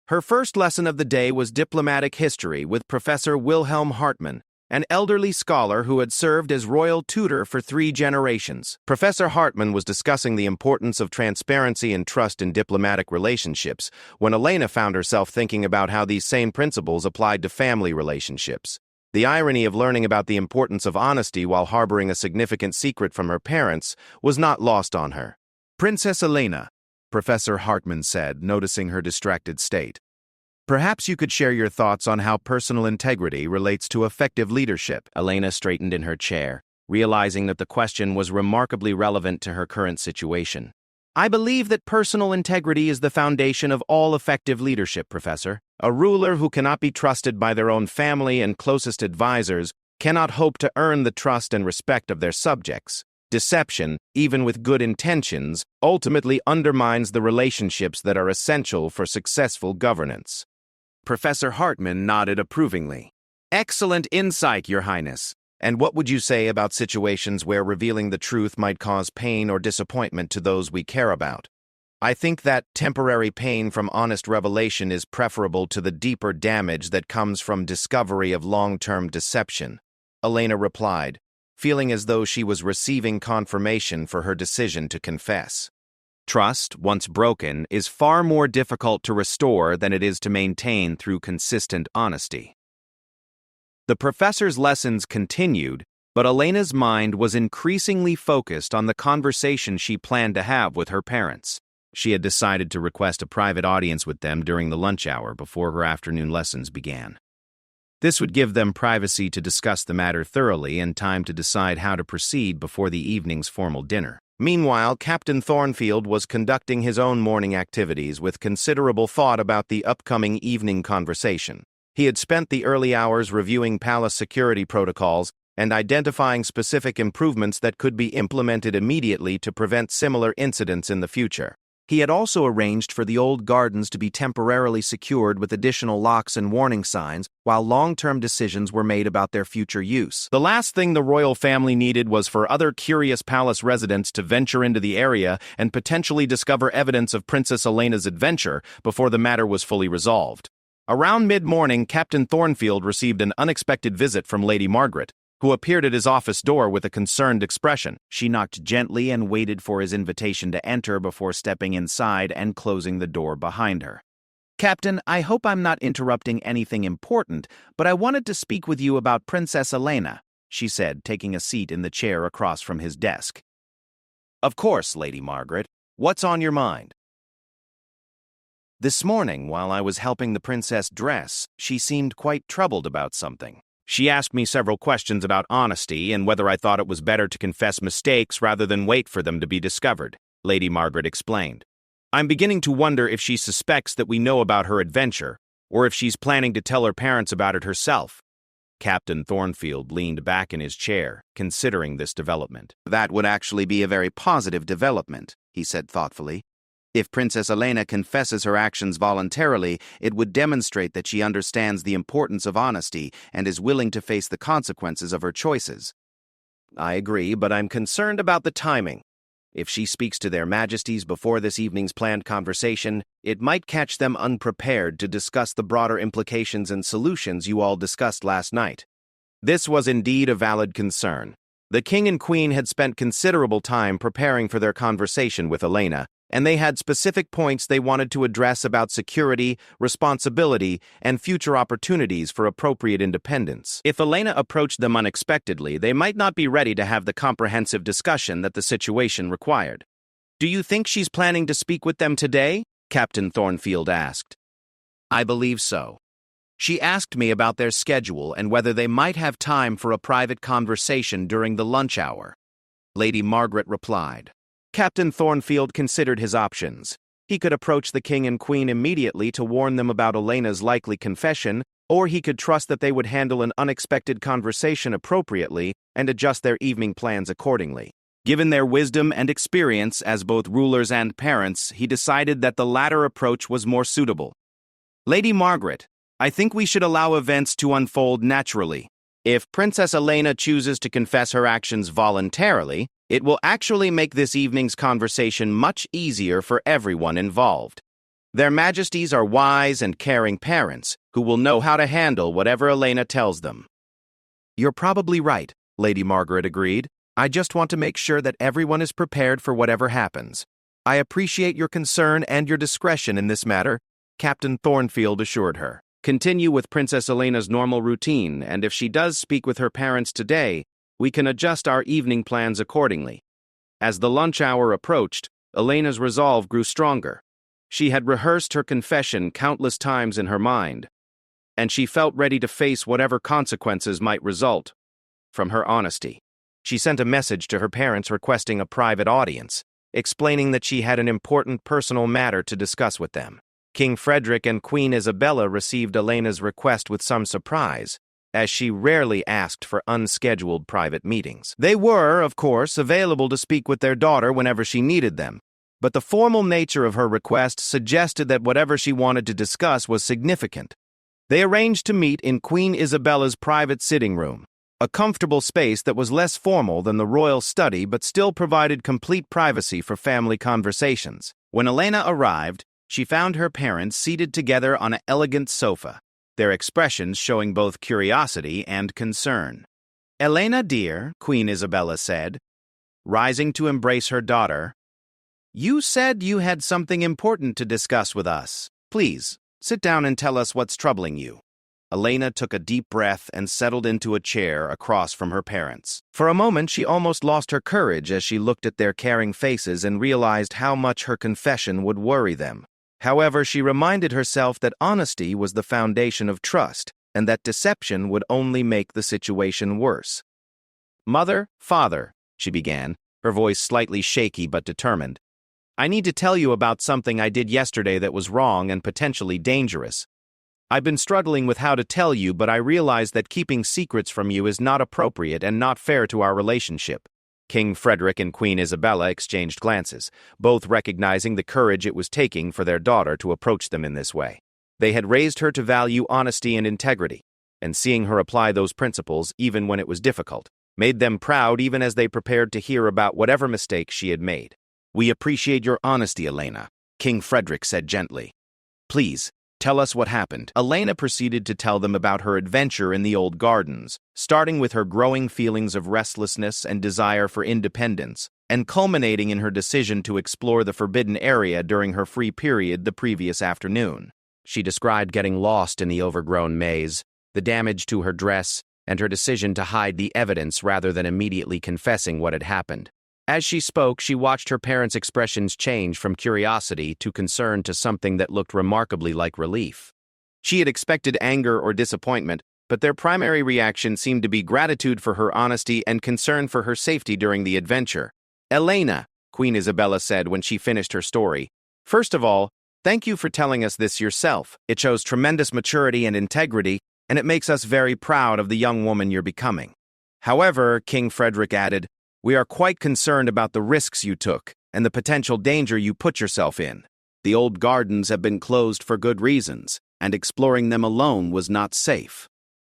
Her first lesson of the day was diplomatic history with Professor Wilhelm Hartmann, an elderly scholar who had served as royal tutor for 3 generations. Professor Hartman was discussing the importance of transparency and trust in diplomatic relationships when Elena found herself thinking about how these same principles applied to family relationships. The irony of learning about the importance of honesty while harboring a significant secret from her parents was not lost on her. "Princess Elena," Professor Hartman said, noticing her distracted state. "Perhaps you could share your thoughts on how personal integrity relates to effective leadership." Elena straightened in her chair, realizing that the question was remarkably relevant to her current situation. "I believe that personal integrity is the foundation of all effective leadership, Professor. A ruler who cannot be trusted by their own family and closest advisors cannot hope to earn the trust and respect of their subjects. Deception, even with good intentions, ultimately undermines the relationships that are essential for successful governance." Professor Hartman nodded approvingly. "Excellent insight, Your Highness. And what would you say about situations where revealing the truth might cause pain or disappointment to those we care about? I think that temporary pain from honest revelation is preferable to the deeper damage that comes from discovery of long-term deception," Elena replied, feeling as though she was receiving confirmation for her decision to confess. Trust, once broken, is far more difficult to restore than it is to maintain through consistent honesty. The professor's lessons continued, but Elena's mind was increasingly focused on the conversation she planned to have with her parents. She had decided to request a private audience with them during the lunch hour before her afternoon lessons began. This would give them privacy to discuss the matter thoroughly and time to decide how to proceed before the evening's formal dinner. Meanwhile, Captain Thornfield was conducting his own morning activities with considerable thought about the upcoming evening conversation. He had spent the early hours reviewing palace security protocols and identifying specific improvements that could be implemented immediately to prevent similar incidents in the future. He had also arranged for the old gardens to be temporarily secured with additional locks and warning signs while long-term decisions were made about their future use. The last thing the royal family needed was for other curious palace residents to venture into the area and potentially discover evidence of Princess Elena's adventure before the matter was fully resolved. Around mid-morning, Captain Thornfield received an unexpected visit from Lady Margaret, who appeared at his office door with a concerned expression. She knocked gently and waited for his invitation to enter before stepping inside and closing the door behind her. "Captain, I hope I'm not interrupting anything important, but I wanted to speak with you about Princess Elena," she said, taking a seat in the chair across from his desk. "Of course, Lady Margaret. What's on your mind?" "This morning, while I was helping the princess dress, she seemed quite troubled about something. She asked me several questions about honesty and whether I thought it was better to confess mistakes rather than wait for them to be discovered," Lady Margaret explained. "I'm beginning to wonder if she suspects that we know about her adventure, or if she's planning to tell her parents about it herself." Captain Thornfield leaned back in his chair, considering this development. "That would actually be a very positive development," he said thoughtfully. "If Princess Elena confesses her actions voluntarily, it would demonstrate that she understands the importance of honesty and is willing to face the consequences of her choices." "I agree, but I'm concerned about the timing. If she speaks to their majesties before this evening's planned conversation, it might catch them unprepared to discuss the broader implications and solutions you all discussed last night." This was indeed a valid concern. The king and queen had spent considerable time preparing for their conversation with Elena, and they had specific points they wanted to address about security, responsibility, and future opportunities for appropriate independence. If Elena approached them unexpectedly, they might not be ready to have the comprehensive discussion that the situation required. "Do you think she's planning to speak with them today?" Captain Thornfield asked. "I believe so. She asked me about their schedule and whether they might have time for a private conversation during the lunch hour," Lady Margaret replied. Captain Thornfield considered his options. He could approach the king and queen immediately to warn them about Elena's likely confession, or he could trust that they would handle an unexpected conversation appropriately and adjust their evening plans accordingly. Given their wisdom and experience as both rulers and parents, he decided that the latter approach was more suitable. "Lady Margaret, I think we should allow events to unfold naturally. If Princess Elena chooses to confess her actions voluntarily, it will actually make this evening's conversation much easier for everyone involved. Their majesties are wise and caring parents who will know how to handle whatever Elena tells them." You're probably right, Lady Margaret agreed. I just want to make sure that everyone is prepared for whatever happens. I appreciate your concern and your discretion in this matter, Captain Thornfield assured her. Continue with Princess Elena's normal routine, and if she does speak with her parents today, we can adjust our evening plans accordingly. As the lunch hour approached, Elena's resolve grew stronger. She had rehearsed her confession countless times in her mind, and she felt ready to face whatever consequences might result from her honesty. She sent a message to her parents requesting a private audience, explaining that she had an important personal matter to discuss with them. King Frederick and Queen Isabella received Elena's request with some surprise, as she rarely asked for unscheduled private meetings. They were, of course, available to speak with their daughter whenever she needed them, but the formal nature of her request suggested that whatever she wanted to discuss was significant. They arranged to meet in Queen Isabella's private sitting room, a comfortable space that was less formal than the royal study but still provided complete privacy for family conversations. When Elena arrived, she found her parents seated together on an elegant sofa, their expressions showing both curiosity and concern. "Elena, dear," Queen Isabella said, rising to embrace her daughter, "you said you had something important to discuss with us. Please, sit down and tell us what's troubling you." Elena took a deep breath and settled into a chair across from her parents. For a moment, she almost lost her courage as she looked at their caring faces and realized how much her confession would worry them. However, she reminded herself that honesty was the foundation of trust, and that deception would only make the situation worse. "Mother, father," she began, her voice slightly shaky but determined, "I need to tell you about something I did yesterday that was wrong and potentially dangerous. I've been struggling with how to tell you, but I realize that keeping secrets from you is not appropriate and not fair to our relationship." King Frederick and Queen Isabella exchanged glances, both recognizing the courage it was taking for their daughter to approach them in this way. They had raised her to value honesty and integrity, and seeing her apply those principles, even when it was difficult, made them proud even as they prepared to hear about whatever mistakes she had made. "We appreciate your honesty, Elena," King Frederick said gently. "Please, tell us what happened." Elena proceeded to tell them about her adventure in the old gardens, starting with her growing feelings of restlessness and desire for independence, and culminating in her decision to explore the forbidden area during her free period the previous afternoon. She described getting lost in the overgrown maze, the damage to her dress, and her decision to hide the evidence rather than immediately confessing what had happened. As she spoke, she watched her parents' expressions change from curiosity to concern to something that looked remarkably like relief. She had expected anger or disappointment, but their primary reaction seemed to be gratitude for her honesty and concern for her safety during the adventure. "Elena," Queen Isabella said when she finished her story, "first of all, thank you for telling us this yourself. It shows tremendous maturity and integrity, and it makes us very proud of the young woman you're becoming. However," King Frederick added, "we are quite concerned about the risks you took and the potential danger you put yourself in. The old gardens have been closed for good reasons, and exploring them alone was not safe."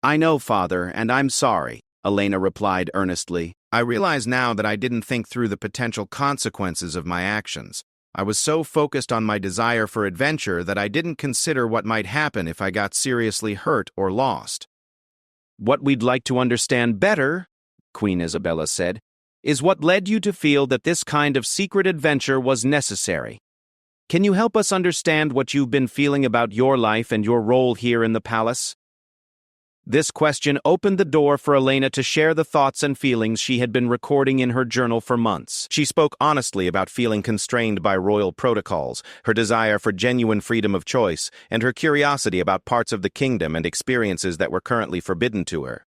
"I know, Father, and I'm sorry," Elena replied earnestly. "I realize now that I didn't think through the potential consequences of my actions. I was so focused on my desire for adventure that I didn't consider what might happen if I got seriously hurt or lost." "What we'd like to understand better," Queen Isabella said, "is what led you to feel that this kind of secret adventure was necessary. Can you help us understand what you've been feeling about your life and your role here in the palace?" This question opened the door for Elena to share the thoughts and feelings she had been recording in her journal for months. She spoke honestly about feeling constrained by royal protocols, her desire for genuine freedom of choice, and her curiosity about parts of the kingdom and experiences that were currently forbidden to her.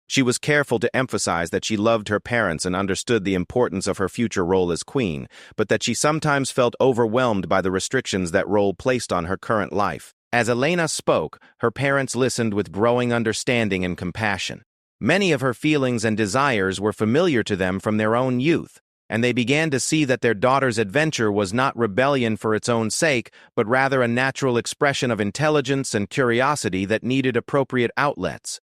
She was careful to emphasize that she loved her parents and understood the importance of her future role as queen, but that she sometimes felt overwhelmed by the restrictions that role placed on her current life. As Elena spoke, her parents listened with growing understanding and compassion. Many of her feelings and desires were familiar to them from their own youth, and they began to see that their daughter's adventure was not rebellion for its own sake, but rather a natural expression of intelligence and curiosity that needed appropriate outlets.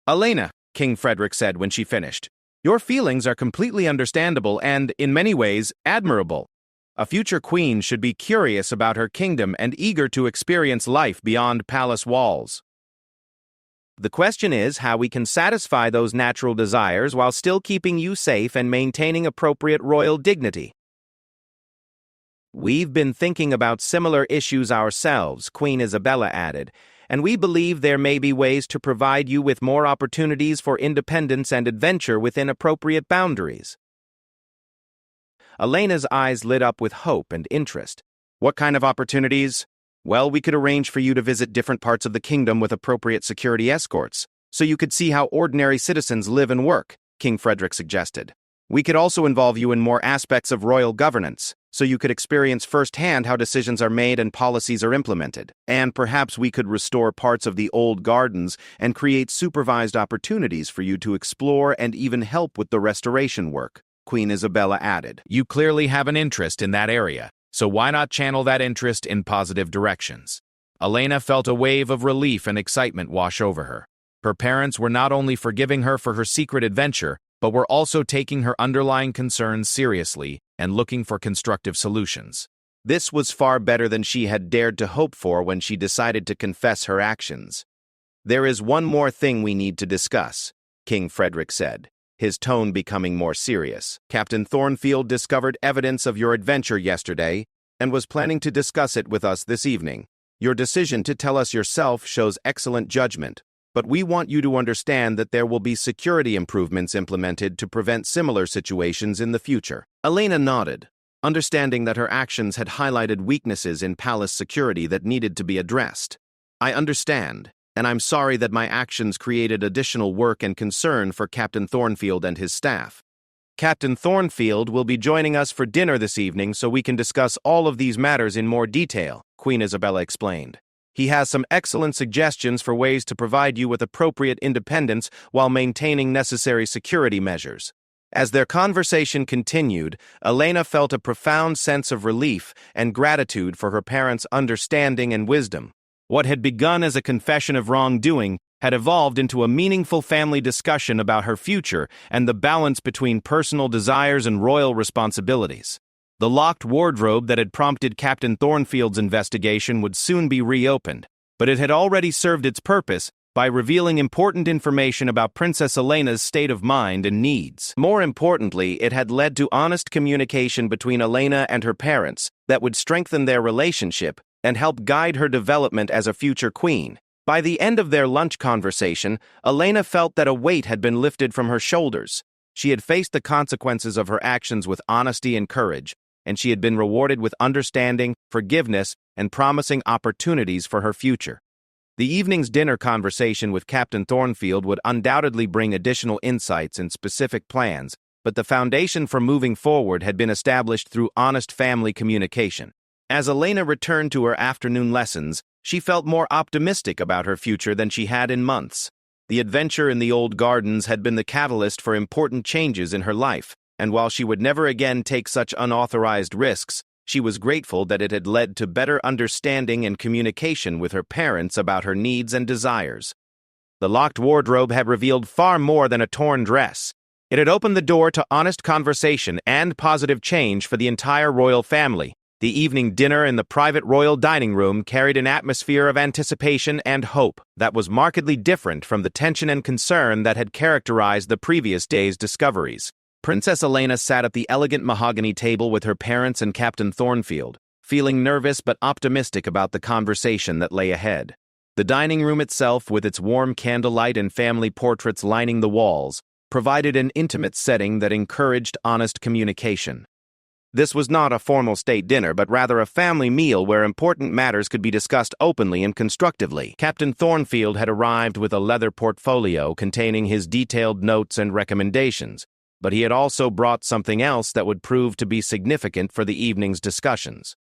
"Elena," King Frederick said when she finished, "your feelings are completely understandable and, in many ways, admirable. A future queen should be curious about her kingdom and eager to experience life beyond palace walls." The question is how we can satisfy those natural desires while still keeping you safe and maintaining appropriate royal dignity. We've been thinking about similar issues ourselves, Queen Isabella added, and we believe there may be ways to provide you with more opportunities for independence and adventure within appropriate boundaries. Elena's eyes lit up with hope and interest. What kind of opportunities? Well, we could arrange for you to visit different parts of the kingdom with appropriate security escorts, so you could see how ordinary citizens live and work, King Frederick suggested. We could also involve you in more aspects of royal governance, so you could experience firsthand how decisions are made and policies are implemented. And perhaps we could restore parts of the old gardens and create supervised opportunities for you to explore and even help with the restoration work, Queen Isabella added. You clearly have an interest in that area, so why not channel that interest in positive directions? Elena felt a wave of relief and excitement wash over her. Her parents were not only forgiving her for her secret adventure, but were also taking her underlying concerns seriously and looking for constructive solutions. This was far better than she had dared to hope for when she decided to confess her actions. There is one more thing we need to discuss, King Frederick said, his tone becoming more serious. Captain Thornfield discovered evidence of your adventure yesterday and was planning to discuss it with us this evening. Your decision to tell us yourself shows excellent judgment, but we want you to understand that there will be security improvements implemented to prevent similar situations in the future. Elena nodded, understanding that her actions had highlighted weaknesses in palace security that needed to be addressed. I understand, and I'm sorry that my actions created additional work and concern for Captain Thornfield and his staff. Captain Thornfield will be joining us for dinner this evening so we can discuss all of these matters in more detail, Queen Isabella explained. He has some excellent suggestions for ways to provide you with appropriate independence while maintaining necessary security measures. As their conversation continued, Elena felt a profound sense of relief and gratitude for her parents' understanding and wisdom. What had begun as a confession of wrongdoing had evolved into a meaningful family discussion about her future and the balance between personal desires and royal responsibilities. The locked wardrobe that had prompted Captain Thornfield's investigation would soon be reopened, but it had already served its purpose by revealing important information about Princess Elena's state of mind and needs. More importantly, it had led to honest communication between Elena and her parents that would strengthen their relationship and help guide her development as a future queen. By the end of their lunch conversation, Elena felt that a weight had been lifted from her shoulders. She had faced the consequences of her actions with honesty and courage, and she had been rewarded with understanding, forgiveness, and promising opportunities for her future. The evening's dinner conversation with Captain Thornfield would undoubtedly bring additional insights and specific plans, but the foundation for moving forward had been established through honest family communication. As Elena returned to her afternoon lessons, she felt more optimistic about her future than she had in months. The adventure in the old gardens had been the catalyst for important changes in her life, and while she would never again take such unauthorized risks, she was grateful that it had led to better understanding and communication with her parents about her needs and desires. The locked wardrobe had revealed far more than a torn dress. It had opened the door to honest conversation and positive change for the entire royal family. The evening dinner in the private royal dining room carried an atmosphere of anticipation and hope that was markedly different from the tension and concern that had characterized the previous day's discoveries. Princess Elena sat at the elegant mahogany table with her parents and Captain Thornfield, feeling nervous but optimistic about the conversation that lay ahead. The dining room itself, with its warm candlelight and family portraits lining the walls, provided an intimate setting that encouraged honest communication. This was not a formal state dinner, but rather a family meal where important matters could be discussed openly and constructively. Captain Thornfield had arrived with a leather portfolio containing his detailed notes and recommendations, but he had also brought something else that would prove to be significant for the evening's discussions.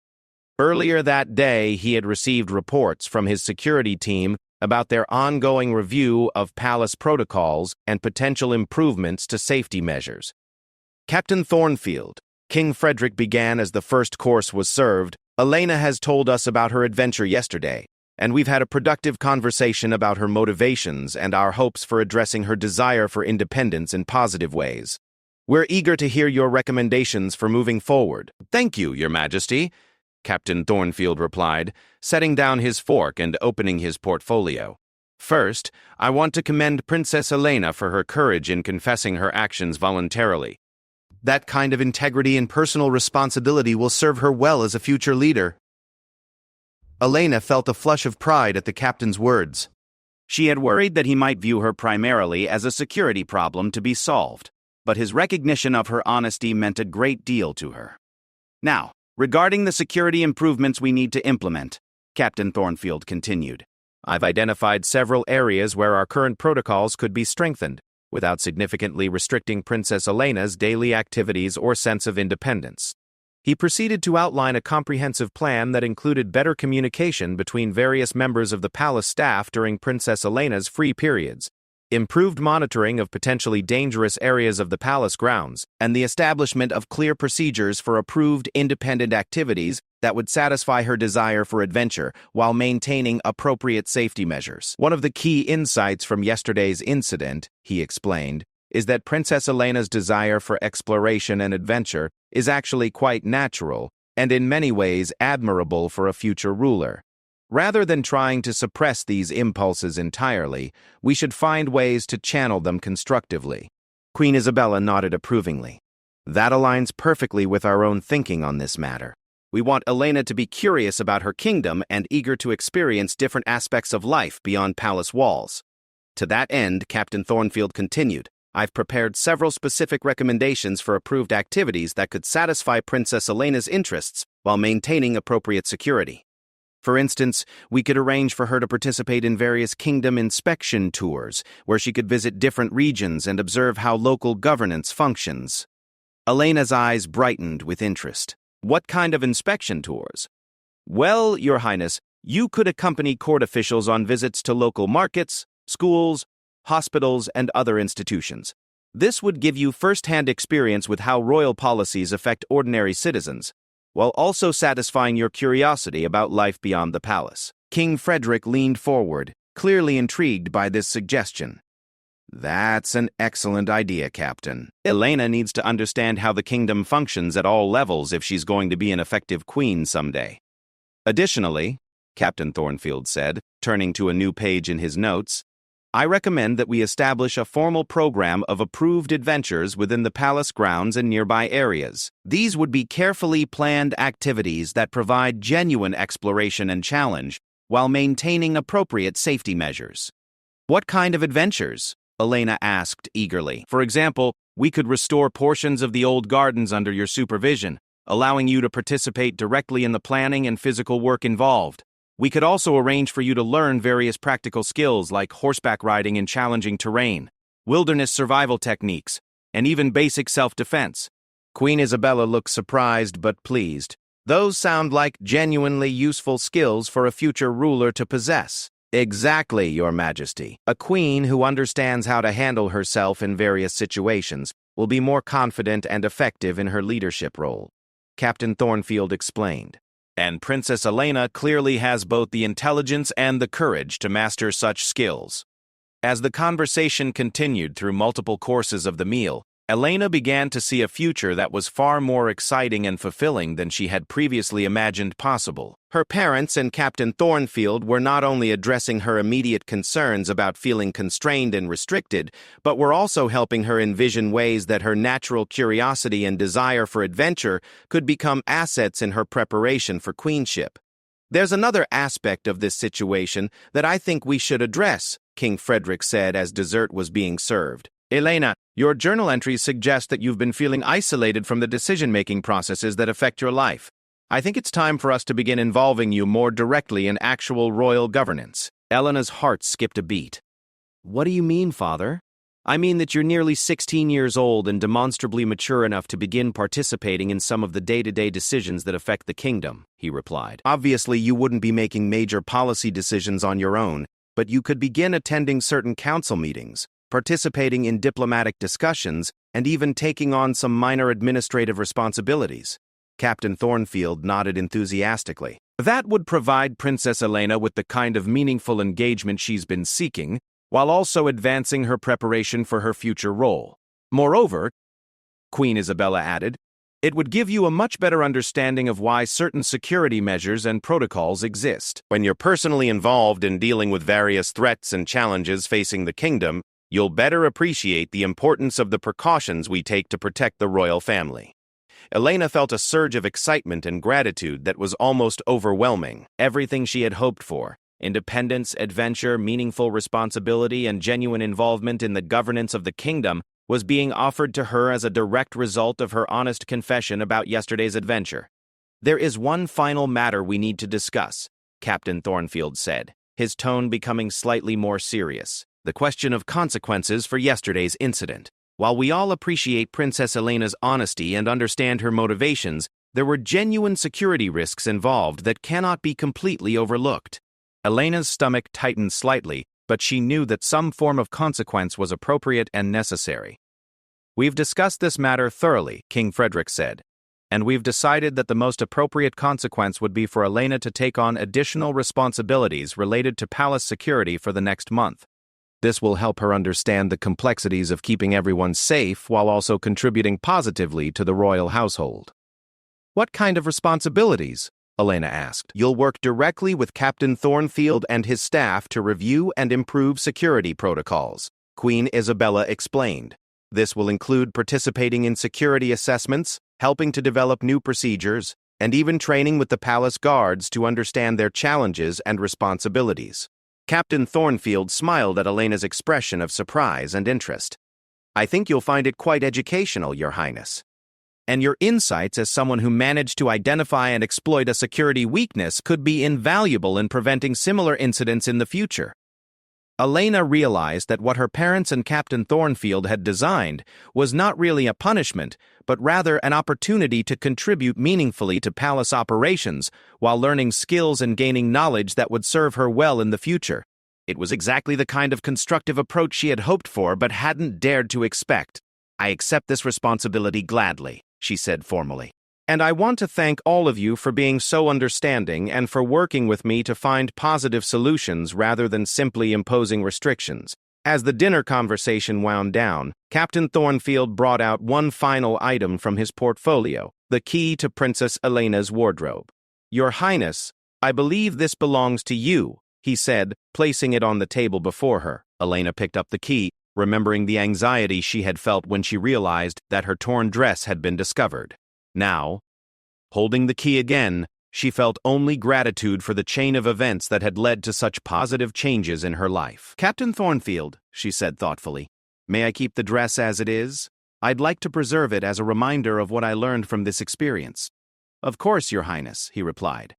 Earlier that day, he had received reports from his security team about their ongoing review of palace protocols and potential improvements to safety measures. Captain Thornfield, King Frederick began as the first course was served. Elena has told us about her adventure yesterday, and we've had a productive conversation about her motivations and our hopes for addressing her desire for independence in positive ways. We're eager to hear your recommendations for moving forward. Thank you, Your Majesty, Captain Thornfield replied, setting down his fork and opening his portfolio. First, I want to commend Princess Elena for her courage in confessing her actions voluntarily. That kind of integrity and personal responsibility will serve her well as a future leader. Elena felt a flush of pride at the captain's words. She had worried that he might view her primarily as a security problem to be solved, but his recognition of her honesty meant a great deal to her. Now, regarding the security improvements we need to implement, Captain Thornfield continued, I've identified several areas where our current protocols could be strengthened, without significantly restricting Princess Elena's daily activities or sense of independence. He proceeded to outline a comprehensive plan that included better communication between various members of the palace staff during Princess Elena's free periods, improved monitoring of potentially dangerous areas of the palace grounds, and the establishment of clear procedures for approved independent activities that would satisfy her desire for adventure while maintaining appropriate safety measures. One of the key insights from yesterday's incident, he explained, is that Princess Elena's desire for exploration and adventure is actually quite natural and in many ways admirable for a future ruler. Rather than trying to suppress these impulses entirely, we should find ways to channel them constructively. Queen Isabella nodded approvingly. That aligns perfectly with our own thinking on this matter. We want Elena to be curious about her kingdom and eager to experience different aspects of life beyond palace walls. To that end, Captain Thornfield continued, I've prepared several specific recommendations for approved activities that could satisfy Princess Elena's interests while maintaining appropriate security. For instance, we could arrange for her to participate in various kingdom inspection tours, where she could visit different regions and observe how local governance functions. Elena's eyes brightened with interest. What kind of inspection tours? Well, Your Highness, you could accompany court officials on visits to local markets, schools, hospitals, and other institutions. This would give you first-hand experience with how royal policies affect ordinary citizens, while also satisfying your curiosity about life beyond the palace. King Frederick leaned forward, clearly intrigued by this suggestion. That's an excellent idea, Captain. Elena needs to understand how the kingdom functions at all levels if she's going to be an effective queen someday. Additionally, Captain Thornfield said, turning to a new page in his notes, I recommend that we establish a formal program of approved adventures within the palace grounds and nearby areas. These would be carefully planned activities that provide genuine exploration and challenge while maintaining appropriate safety measures. What kind of adventures? Elena asked eagerly. For example, we could restore portions of the old gardens under your supervision, allowing you to participate directly in the planning and physical work involved. We could also arrange for you to learn various practical skills like horseback riding in challenging terrain, wilderness survival techniques, and even basic self-defense. Queen Isabella looked surprised but pleased. Those sound like genuinely useful skills for a future ruler to possess. Exactly, Your Majesty. A queen who understands how to handle herself in various situations will be more confident and effective in her leadership role, Captain Thornfield explained. And Princess Elena clearly has both the intelligence and the courage to master such skills. As the conversation continued through multiple courses of the meal, Elena began to see a future that was far more exciting and fulfilling than she had previously imagined possible. Her parents and Captain Thornfield were not only addressing her immediate concerns about feeling constrained and restricted, but were also helping her envision ways that her natural curiosity and desire for adventure could become assets in her preparation for queenship. There's another aspect of this situation that I think we should address, King Frederick said as dessert was being served. Elena, your journal entries suggest that you've been feeling isolated from the decision-making processes that affect your life. I think it's time for us to begin involving you more directly in actual royal governance. Elena's heart skipped a beat. What do you mean, Father? I mean that you're nearly 16 years old and demonstrably mature enough to begin participating in some of the day-to-day decisions that affect the kingdom, he replied. Obviously, you wouldn't be making major policy decisions on your own, but you could begin attending certain council meetings, participating in diplomatic discussions, and even taking on some minor administrative responsibilities. Captain Thornfield nodded enthusiastically. That would provide Princess Elena with the kind of meaningful engagement she's been seeking, while also advancing her preparation for her future role. Moreover, Queen Isabella added, It would give you a much better understanding of why certain security measures and protocols exist. When you're personally involved in dealing with various threats and challenges facing the kingdom, you'll better appreciate the importance of the precautions we take to protect the royal family. Elena felt a surge of excitement and gratitude that was almost overwhelming. Everything she had hoped for, independence, adventure, meaningful responsibility, and genuine involvement in the governance of the kingdom, was being offered to her as a direct result of her honest confession about yesterday's adventure. "There is one final matter we need to discuss," Captain Thornfield said, his tone becoming slightly more serious. "The question of consequences for yesterday's incident. While we all appreciate Princess Elena's honesty and understand her motivations, there were genuine security risks involved that cannot be completely overlooked." Elena's stomach tightened slightly, but she knew that some form of consequence was appropriate and necessary. "We've discussed this matter thoroughly," King Frederick said, "and we've decided that the most appropriate consequence would be for Elena to take on additional responsibilities related to palace security for the next month. This will help her understand the complexities of keeping everyone safe while also contributing positively to the royal household." "What kind of responsibilities?" Elena asked. "You'll work directly with Captain Thornfield and his staff to review and improve security protocols," Queen Isabella explained. "This will include participating in security assessments, helping to develop new procedures, and even training with the palace guards to understand their challenges and responsibilities." Captain Thornfield smiled at Elena's expression of surprise and interest. "I think you'll find it quite educational, Your Highness. And your insights as someone who managed to identify and exploit a security weakness could be invaluable in preventing similar incidents in the future." Elena realized that what her parents and Captain Thornfield had designed was not really a punishment, but rather an opportunity to contribute meaningfully to palace operations while learning skills and gaining knowledge that would serve her well in the future. It was exactly the kind of constructive approach she had hoped for but hadn't dared to expect. "I accept this responsibility gladly," she said formally. "And I want to thank all of you for being so understanding and for working with me to find positive solutions rather than simply imposing restrictions." As the dinner conversation wound down, Captain Thornfield brought out one final item from his portfolio, the key to Princess Elena's wardrobe. "Your Highness, I believe this belongs to you," he said, placing it on the table before her. Elena picked up the key, remembering the anxiety she had felt when she realized that her torn dress had been discovered. Now, holding the key again, she felt only gratitude for the chain of events that had led to such positive changes in her life. "Captain Thornfield," she said thoughtfully, "may I keep the dress as it is? I'd like to preserve it as a reminder of what I learned from this experience." "Of course, Your Highness," he replied.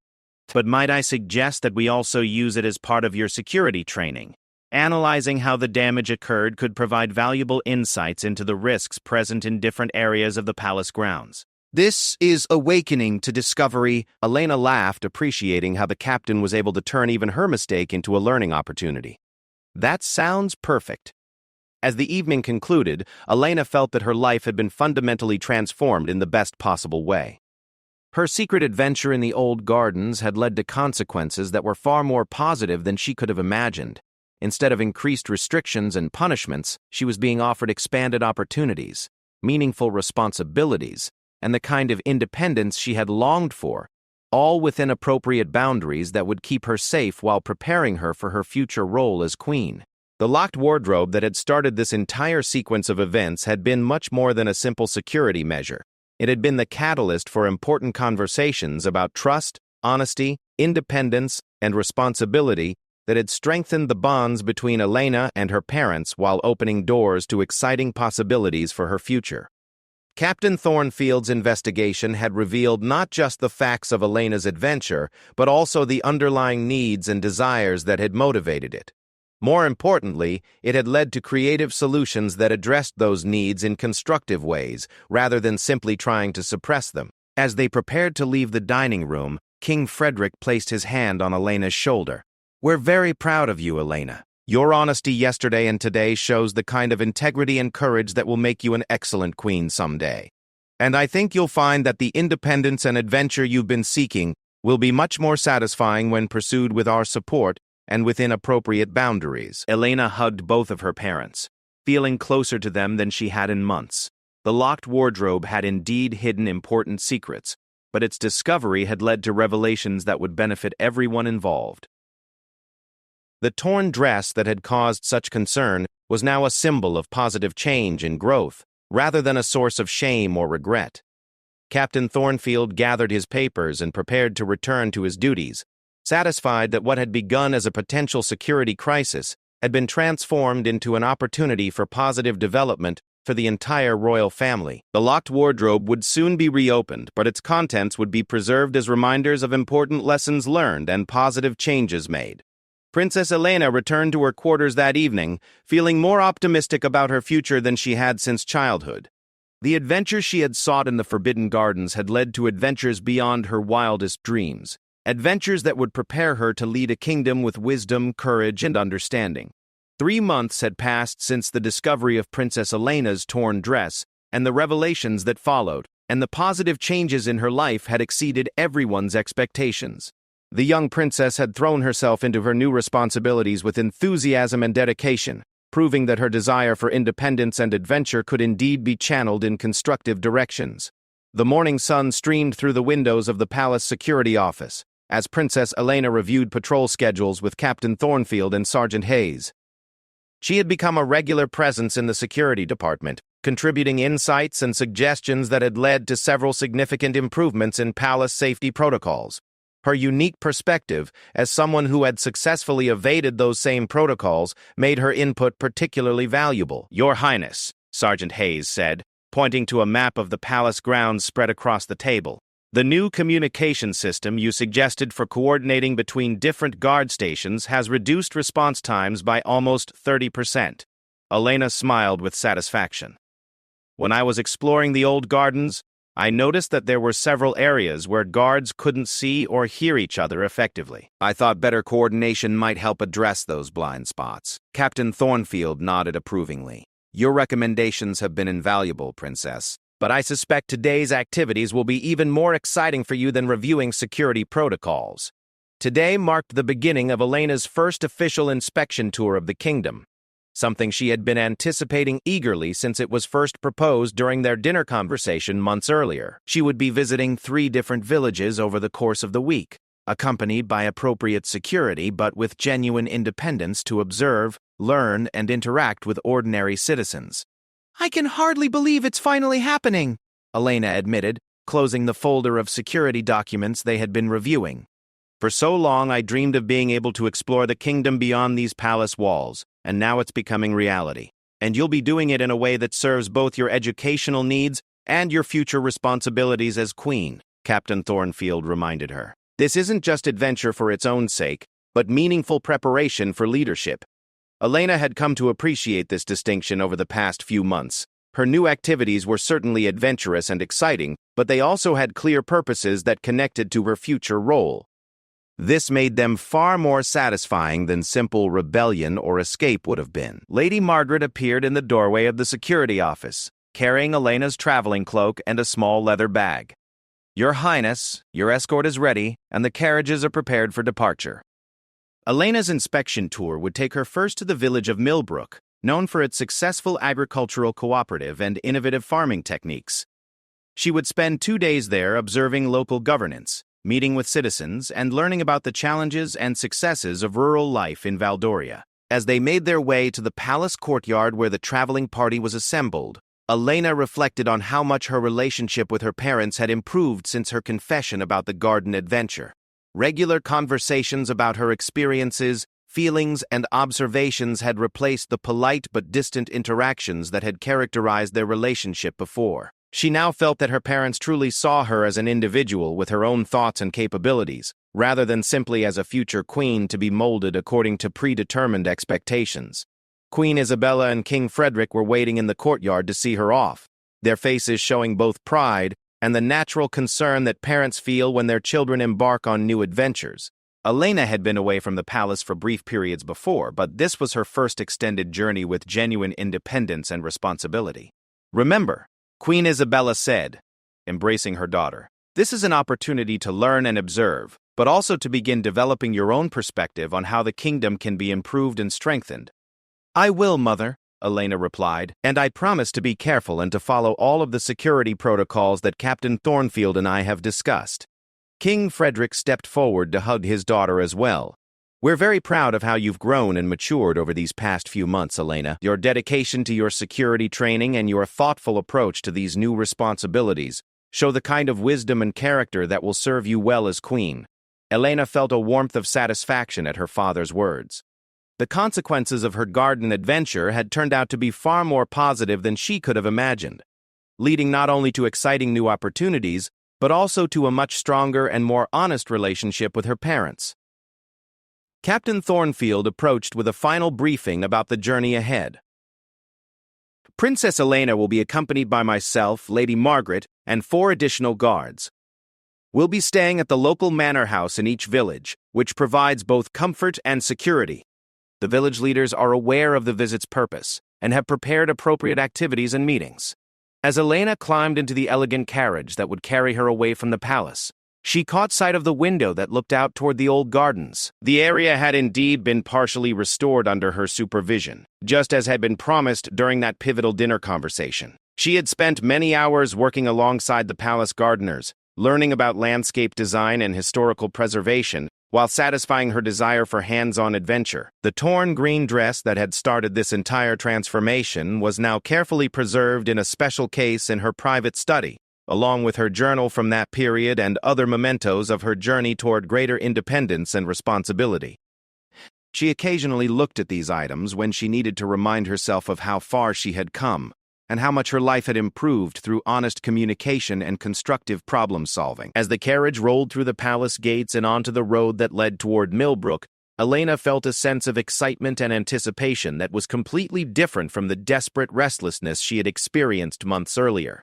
"But might I suggest that we also use it as part of your security training? Analyzing how the damage occurred could provide valuable insights into the risks present in different areas of the palace grounds." "This is awakening to discovery," Elena laughed, appreciating how the captain was able to turn even her mistake into a learning opportunity. "That sounds perfect." As the evening concluded, Elena felt that her life had been fundamentally transformed in the best possible way. Her secret adventure in the old gardens had led to consequences that were far more positive than she could have imagined. Instead of increased restrictions and punishments, she was being offered expanded opportunities, meaningful responsibilities, and the kind of independence she had longed for, all within appropriate boundaries that would keep her safe while preparing her for her future role as queen. The locked wardrobe that had started this entire sequence of events had been much more than a simple security measure. It had been the catalyst for important conversations about trust, honesty, independence, and responsibility that had strengthened the bonds between Elena and her parents while opening doors to exciting possibilities for her future. Captain Thornfield's investigation had revealed not just the facts of Elena's adventure, but also the underlying needs and desires that had motivated it. More importantly, it had led to creative solutions that addressed those needs in constructive ways, rather than simply trying to suppress them. As they prepared to leave the dining room, King Frederick placed his hand on Elena's shoulder. "We're very proud of you, Elena. Your honesty yesterday and today shows the kind of integrity and courage that will make you an excellent queen someday. And I think you'll find that the independence and adventure you've been seeking will be much more satisfying when pursued with our support and within appropriate boundaries." Elena hugged both of her parents, feeling closer to them than she had in months. The locked wardrobe had indeed hidden important secrets, but its discovery had led to revelations that would benefit everyone involved. The torn dress that had caused such concern was now a symbol of positive change and growth, rather than a source of shame or regret. Captain Thornfield gathered his papers and prepared to return to his duties, satisfied that what had begun as a potential security crisis had been transformed into an opportunity for positive development for the entire royal family. The locked wardrobe would soon be reopened, but its contents would be preserved as reminders of important lessons learned and positive changes made. Princess Elena returned to her quarters that evening, feeling more optimistic about her future than she had since childhood. The adventures she had sought in the Forbidden Gardens had led to adventures beyond her wildest dreams, adventures that would prepare her to lead a kingdom with wisdom, courage, and understanding. 3 months had passed since the discovery of Princess Elena's torn dress, and the revelations that followed, and the positive changes in her life had exceeded everyone's expectations. The young princess had thrown herself into her new responsibilities with enthusiasm and dedication, proving that her desire for independence and adventure could indeed be channeled in constructive directions. The morning sun streamed through the windows of the palace security office, as Princess Elena reviewed patrol schedules with Captain Thornfield and Sergeant Hayes. She had become a regular presence in the security department, contributing insights and suggestions that had led to several significant improvements in palace safety protocols. Her unique perspective, as someone who had successfully evaded those same protocols, made her input particularly valuable. "Your Highness," Sergeant Hayes said, pointing to a map of the palace grounds spread across the table. "The new communication system you suggested for coordinating between different guard stations has reduced response times by almost 30%. Elena smiled with satisfaction. "When I was exploring the old gardens, I noticed that there were several areas where guards couldn't see or hear each other effectively. I thought better coordination might help address those blind spots." Captain Thornfield nodded approvingly. "Your recommendations have been invaluable, Princess. But I suspect today's activities will be even more exciting for you than reviewing security protocols." Today marked the beginning of Elena's first official inspection tour of the kingdom, something she had been anticipating eagerly since it was first proposed during their dinner conversation months earlier. She would be visiting 3 different villages over the course of the week, accompanied by appropriate security but with genuine independence to observe, learn, and interact with ordinary citizens. "I can hardly believe it's finally happening," Elena admitted, closing the folder of security documents they had been reviewing. "For so long I dreamed of being able to explore the kingdom beyond these palace walls, and now it's becoming reality. And you'll be doing it in a way that serves both your educational needs and your future responsibilities as queen," Captain Thornfield reminded her. "This isn't just adventure for its own sake, but meaningful preparation for leadership." Elena had come to appreciate this distinction over the past few months. Her new activities were certainly adventurous and exciting, but they also had clear purposes that connected to her future role. This made them far more satisfying than simple rebellion or escape would have been. Lady Margaret appeared in the doorway of the security office, carrying Elena's traveling cloak and a small leather bag. "Your Highness, your escort is ready, and the carriages are prepared for departure." Elena's inspection tour would take her first to the village of Millbrook, known for its successful agricultural cooperative and innovative farming techniques. She would spend 2 days there observing local governance, meeting with citizens, and learning about the challenges and successes of rural life in Valdoria. As they made their way to the palace courtyard where the traveling party was assembled, Elena reflected on how much her relationship with her parents had improved since her confession about the garden adventure. Regular conversations about her experiences, feelings, and observations had replaced the polite but distant interactions that had characterized their relationship before. She now felt that her parents truly saw her as an individual with her own thoughts and capabilities, rather than simply as a future queen to be molded according to predetermined expectations. Queen Isabella and King Frederick were waiting in the courtyard to see her off, their faces showing both pride and the natural concern that parents feel when their children embark on new adventures. Elena had been away from the palace for brief periods before, but this was her first extended journey with genuine independence and responsibility. "Remember," Queen Isabella said, embracing her daughter, "this is an opportunity to learn and observe, but also to begin developing your own perspective on how the kingdom can be improved and strengthened." "I will, Mother," Elena replied, "and I promise to be careful and to follow all of the security protocols that Captain Thornfield and I have discussed." King Frederick stepped forward to hug his daughter as well. "We're very proud of how you've grown and matured over these past few months, Elena. Your dedication to your security training and your thoughtful approach to these new responsibilities show the kind of wisdom and character that will serve you well as queen." Elena felt a warmth of satisfaction at her father's words. The consequences of her garden adventure had turned out to be far more positive than she could have imagined, leading not only to exciting new opportunities, but also to a much stronger and more honest relationship with her parents. Captain Thornfield approached with a final briefing about the journey ahead. "Princess Elena will be accompanied by myself, Lady Margaret, and 4 additional guards. We'll be staying at the local manor house in each village, which provides both comfort and security. The village leaders are aware of the visit's purpose and have prepared appropriate activities and meetings." As Elena climbed into the elegant carriage that would carry her away from the palace, she caught sight of the window that looked out toward the old gardens. The area had indeed been partially restored under her supervision, just as had been promised during that pivotal dinner conversation. She had spent many hours working alongside the palace gardeners, learning about landscape design and historical preservation, while satisfying her desire for hands-on adventure. The torn green dress that had started this entire transformation was now carefully preserved in a special case in her private study, along with her journal from that period and other mementos of her journey toward greater independence and responsibility. She occasionally looked at these items when she needed to remind herself of how far she had come, and how much her life had improved through honest communication and constructive problem-solving. As the carriage rolled through the palace gates and onto the road that led toward Millbrook, Elena felt a sense of excitement and anticipation that was completely different from the desperate restlessness she had experienced months earlier.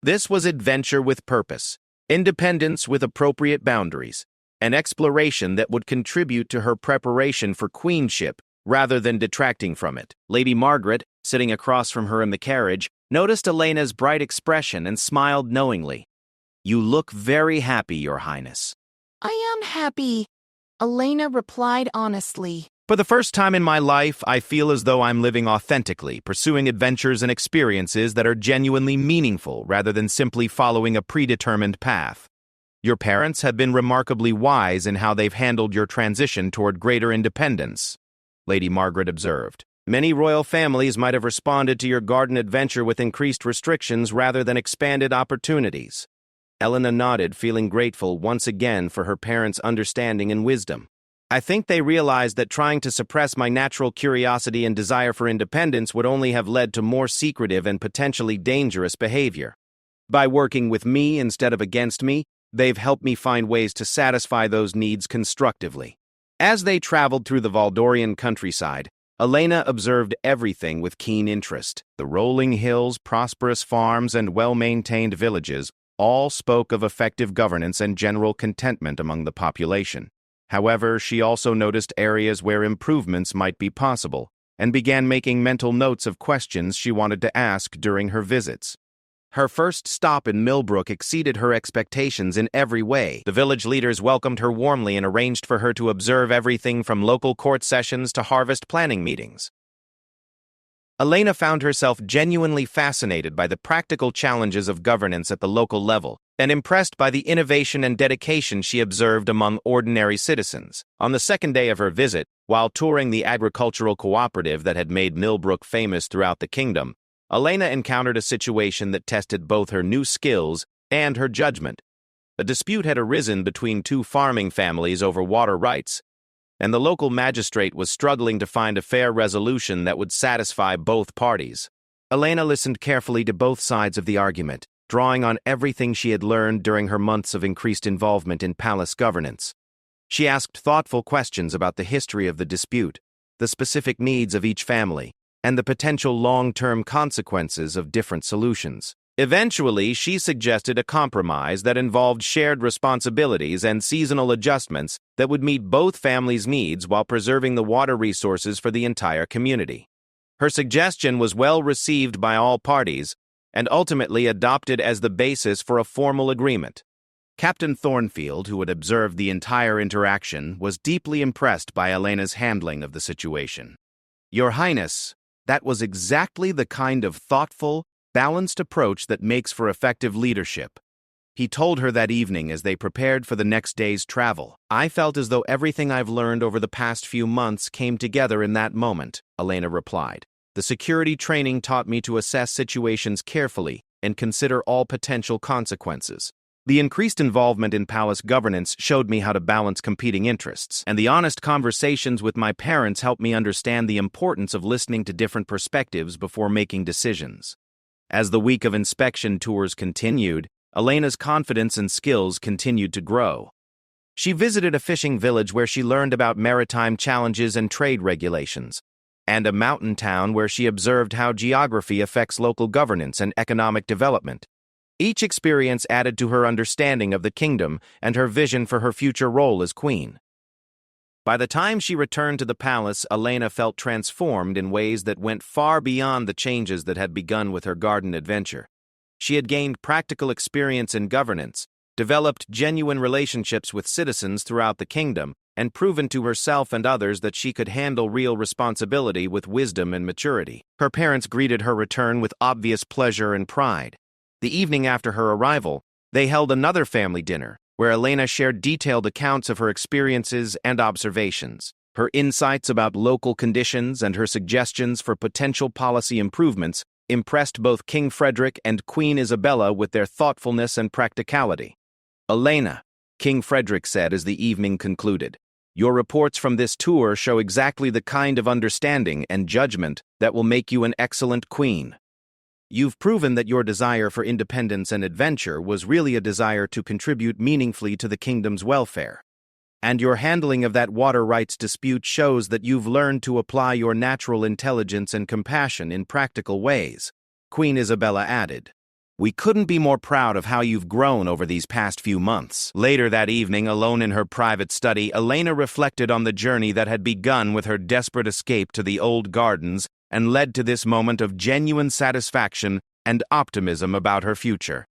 This was adventure with purpose, independence with appropriate boundaries, an exploration that would contribute to her preparation for queenship rather than detracting from it. Lady Margaret, sitting across from her in the carriage, noticed Elena's bright expression and smiled knowingly. "You look very happy, Your Highness." "I am happy," Elena replied honestly. "For the first time in my life, I feel as though I'm living authentically, pursuing adventures and experiences that are genuinely meaningful rather than simply following a predetermined path. Your parents have been remarkably wise in how they've handled your transition toward greater independence," Lady Margaret observed. "Many royal families might have responded to your garden adventure with increased restrictions rather than expanded opportunities." Elena nodded, feeling grateful once again for her parents' understanding and wisdom. "I think they realized that trying to suppress my natural curiosity and desire for independence would only have led to more secretive and potentially dangerous behavior. By working with me instead of against me, they've helped me find ways to satisfy those needs constructively." As they traveled through the Valdorian countryside, Elena observed everything with keen interest. The rolling hills, prosperous farms, and well-maintained villages all spoke of effective governance and general contentment among the population. However, she also noticed areas where improvements might be possible, and began making mental notes of questions she wanted to ask during her visits. Her first stop in Millbrook exceeded her expectations in every way. The village leaders welcomed her warmly and arranged for her to observe everything from local court sessions to harvest planning meetings. Elena found herself genuinely fascinated by the practical challenges of governance at the local level, and impressed by the innovation and dedication she observed among ordinary citizens. On the second day of her visit, while touring the agricultural cooperative that had made Millbrook famous throughout the kingdom, Elena encountered a situation that tested both her new skills and her judgment. A dispute had arisen between 2 farming families over water rights, and the local magistrate was struggling to find a fair resolution that would satisfy both parties. Elena listened carefully to both sides of the argument, drawing on everything she had learned during her months of increased involvement in palace governance. She asked thoughtful questions about the history of the dispute, the specific needs of each family, and the potential long-term consequences of different solutions. Eventually, she suggested a compromise that involved shared responsibilities and seasonal adjustments that would meet both families' needs while preserving the water resources for the entire community. Her suggestion was well received by all parties and ultimately adopted as the basis for a formal agreement. Captain Thornfield, who had observed the entire interaction, was deeply impressed by Elena's handling of the situation. "Your Highness," That was exactly the kind of thoughtful, balanced approach that makes for effective leadership. He told her that evening as they prepared for the next day's travel. "I felt as though everything I've learned over the past few months came together in that moment," Elena replied. "The security training taught me to assess situations carefully and consider all potential consequences. The increased involvement in palace governance showed me how to balance competing interests, and the honest conversations with my parents helped me understand the importance of listening to different perspectives before making decisions." As the week of inspection tours continued, Elena's confidence and skills continued to grow. She visited a fishing village where she learned about maritime challenges and trade regulations, and a mountain town where she observed how geography affects local governance and economic development. Each experience added to her understanding of the kingdom and her vision for her future role as queen. By the time she returned to the palace, Elena felt transformed in ways that went far beyond the changes that had begun with her garden adventure. She had gained practical experience in governance, developed genuine relationships with citizens throughout the kingdom, and proven to herself and others that she could handle real responsibility with wisdom and maturity. Her parents greeted her return with obvious pleasure and pride. The evening after her arrival, they held another family dinner, where Elena shared detailed accounts of her experiences and observations. Her insights about local conditions and her suggestions for potential policy improvements impressed both King Frederick and Queen Isabella with their thoughtfulness and practicality. "Elena," King Frederick said as the evening concluded, "your reports from this tour show exactly the kind of understanding and judgment that will make you an excellent queen. You've proven that your desire for independence and adventure was really a desire to contribute meaningfully to the kingdom's welfare. And your handling of that water rights dispute shows that you've learned to apply your natural intelligence and compassion in practical ways," Queen Isabella added. "We couldn't be more proud of how you've grown over these past few months." Later that evening, alone in her private study, Elena reflected on the journey that had begun with her desperate escape to the old gardens and led to this moment of genuine satisfaction and optimism about her future.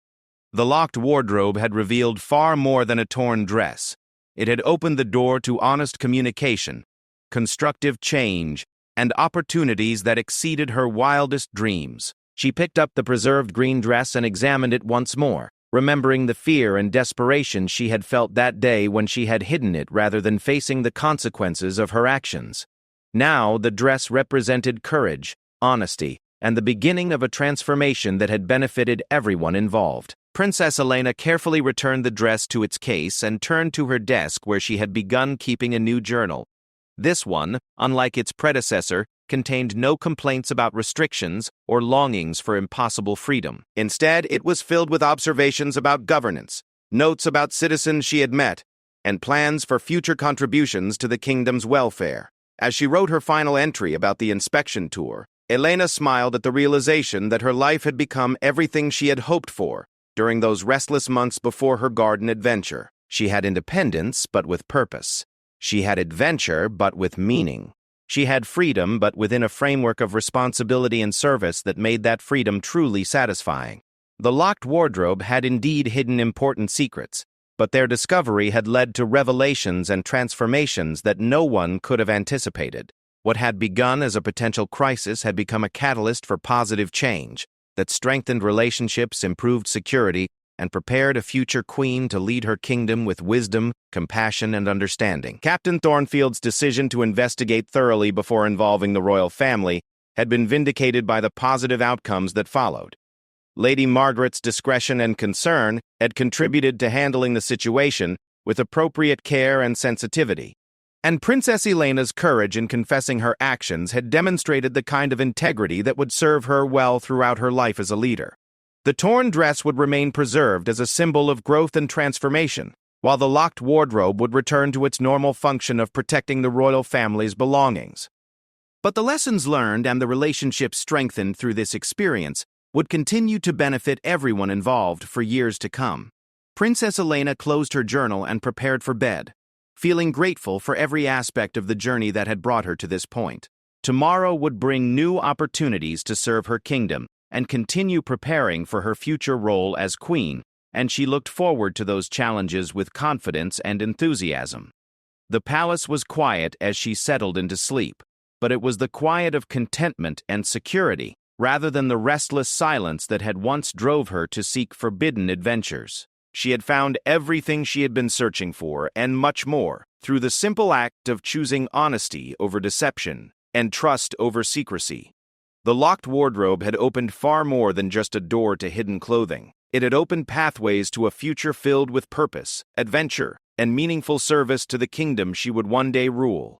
The locked wardrobe had revealed far more than a torn dress. It had opened the door to honest communication, constructive change, and opportunities that exceeded her wildest dreams. She picked up the preserved green dress and examined it once more, remembering the fear and desperation she had felt that day when she had hidden it rather than facing the consequences of her actions. Now the dress represented courage, honesty, and the beginning of a transformation that had benefited everyone involved. Princess Elena carefully returned the dress to its case and turned to her desk where she had begun keeping a new journal. This one, unlike its predecessor, contained no complaints about restrictions or longings for impossible freedom. Instead, it was filled with observations about governance, notes about citizens she had met, and plans for future contributions to the kingdom's welfare. As she wrote her final entry about the inspection tour, Elena smiled at the realization that her life had become everything she had hoped for during those restless months before her garden adventure. She had independence, but with purpose. She had adventure, but with meaning. She had freedom, but within a framework of responsibility and service that made that freedom truly satisfying. The locked wardrobe had indeed hidden important secrets, but their discovery had led to revelations and transformations that no one could have anticipated. What had begun as a potential crisis had become a catalyst for positive change that strengthened relationships, improved security, and prepared a future queen to lead her kingdom with wisdom, compassion, and understanding. Captain Thornfield's decision to investigate thoroughly before involving the royal family had been vindicated by the positive outcomes that followed. Lady Margaret's discretion and concern had contributed to handling the situation with appropriate care and sensitivity. And Princess Elena's courage in confessing her actions had demonstrated the kind of integrity that would serve her well throughout her life as a leader. The torn dress would remain preserved as a symbol of growth and transformation, while the locked wardrobe would return to its normal function of protecting the royal family's belongings. But the lessons learned and the relationships strengthened through this experience would continue to benefit everyone involved for years to come. Princess Elena closed her journal and prepared for bed, feeling grateful for every aspect of the journey that had brought her to this point. Tomorrow would bring new opportunities to serve her kingdom and continue preparing for her future role as queen, and she looked forward to those challenges with confidence and enthusiasm. The palace was quiet as she settled into sleep, but it was the quiet of contentment and security, rather than the restless silence that had once drove her to seek forbidden adventures. She had found everything she had been searching for, and much more, through the simple act of choosing honesty over deception and trust over secrecy. The locked wardrobe had opened far more than just a door to hidden clothing. It had opened pathways to a future filled with purpose, adventure, and meaningful service to the kingdom she would one day rule.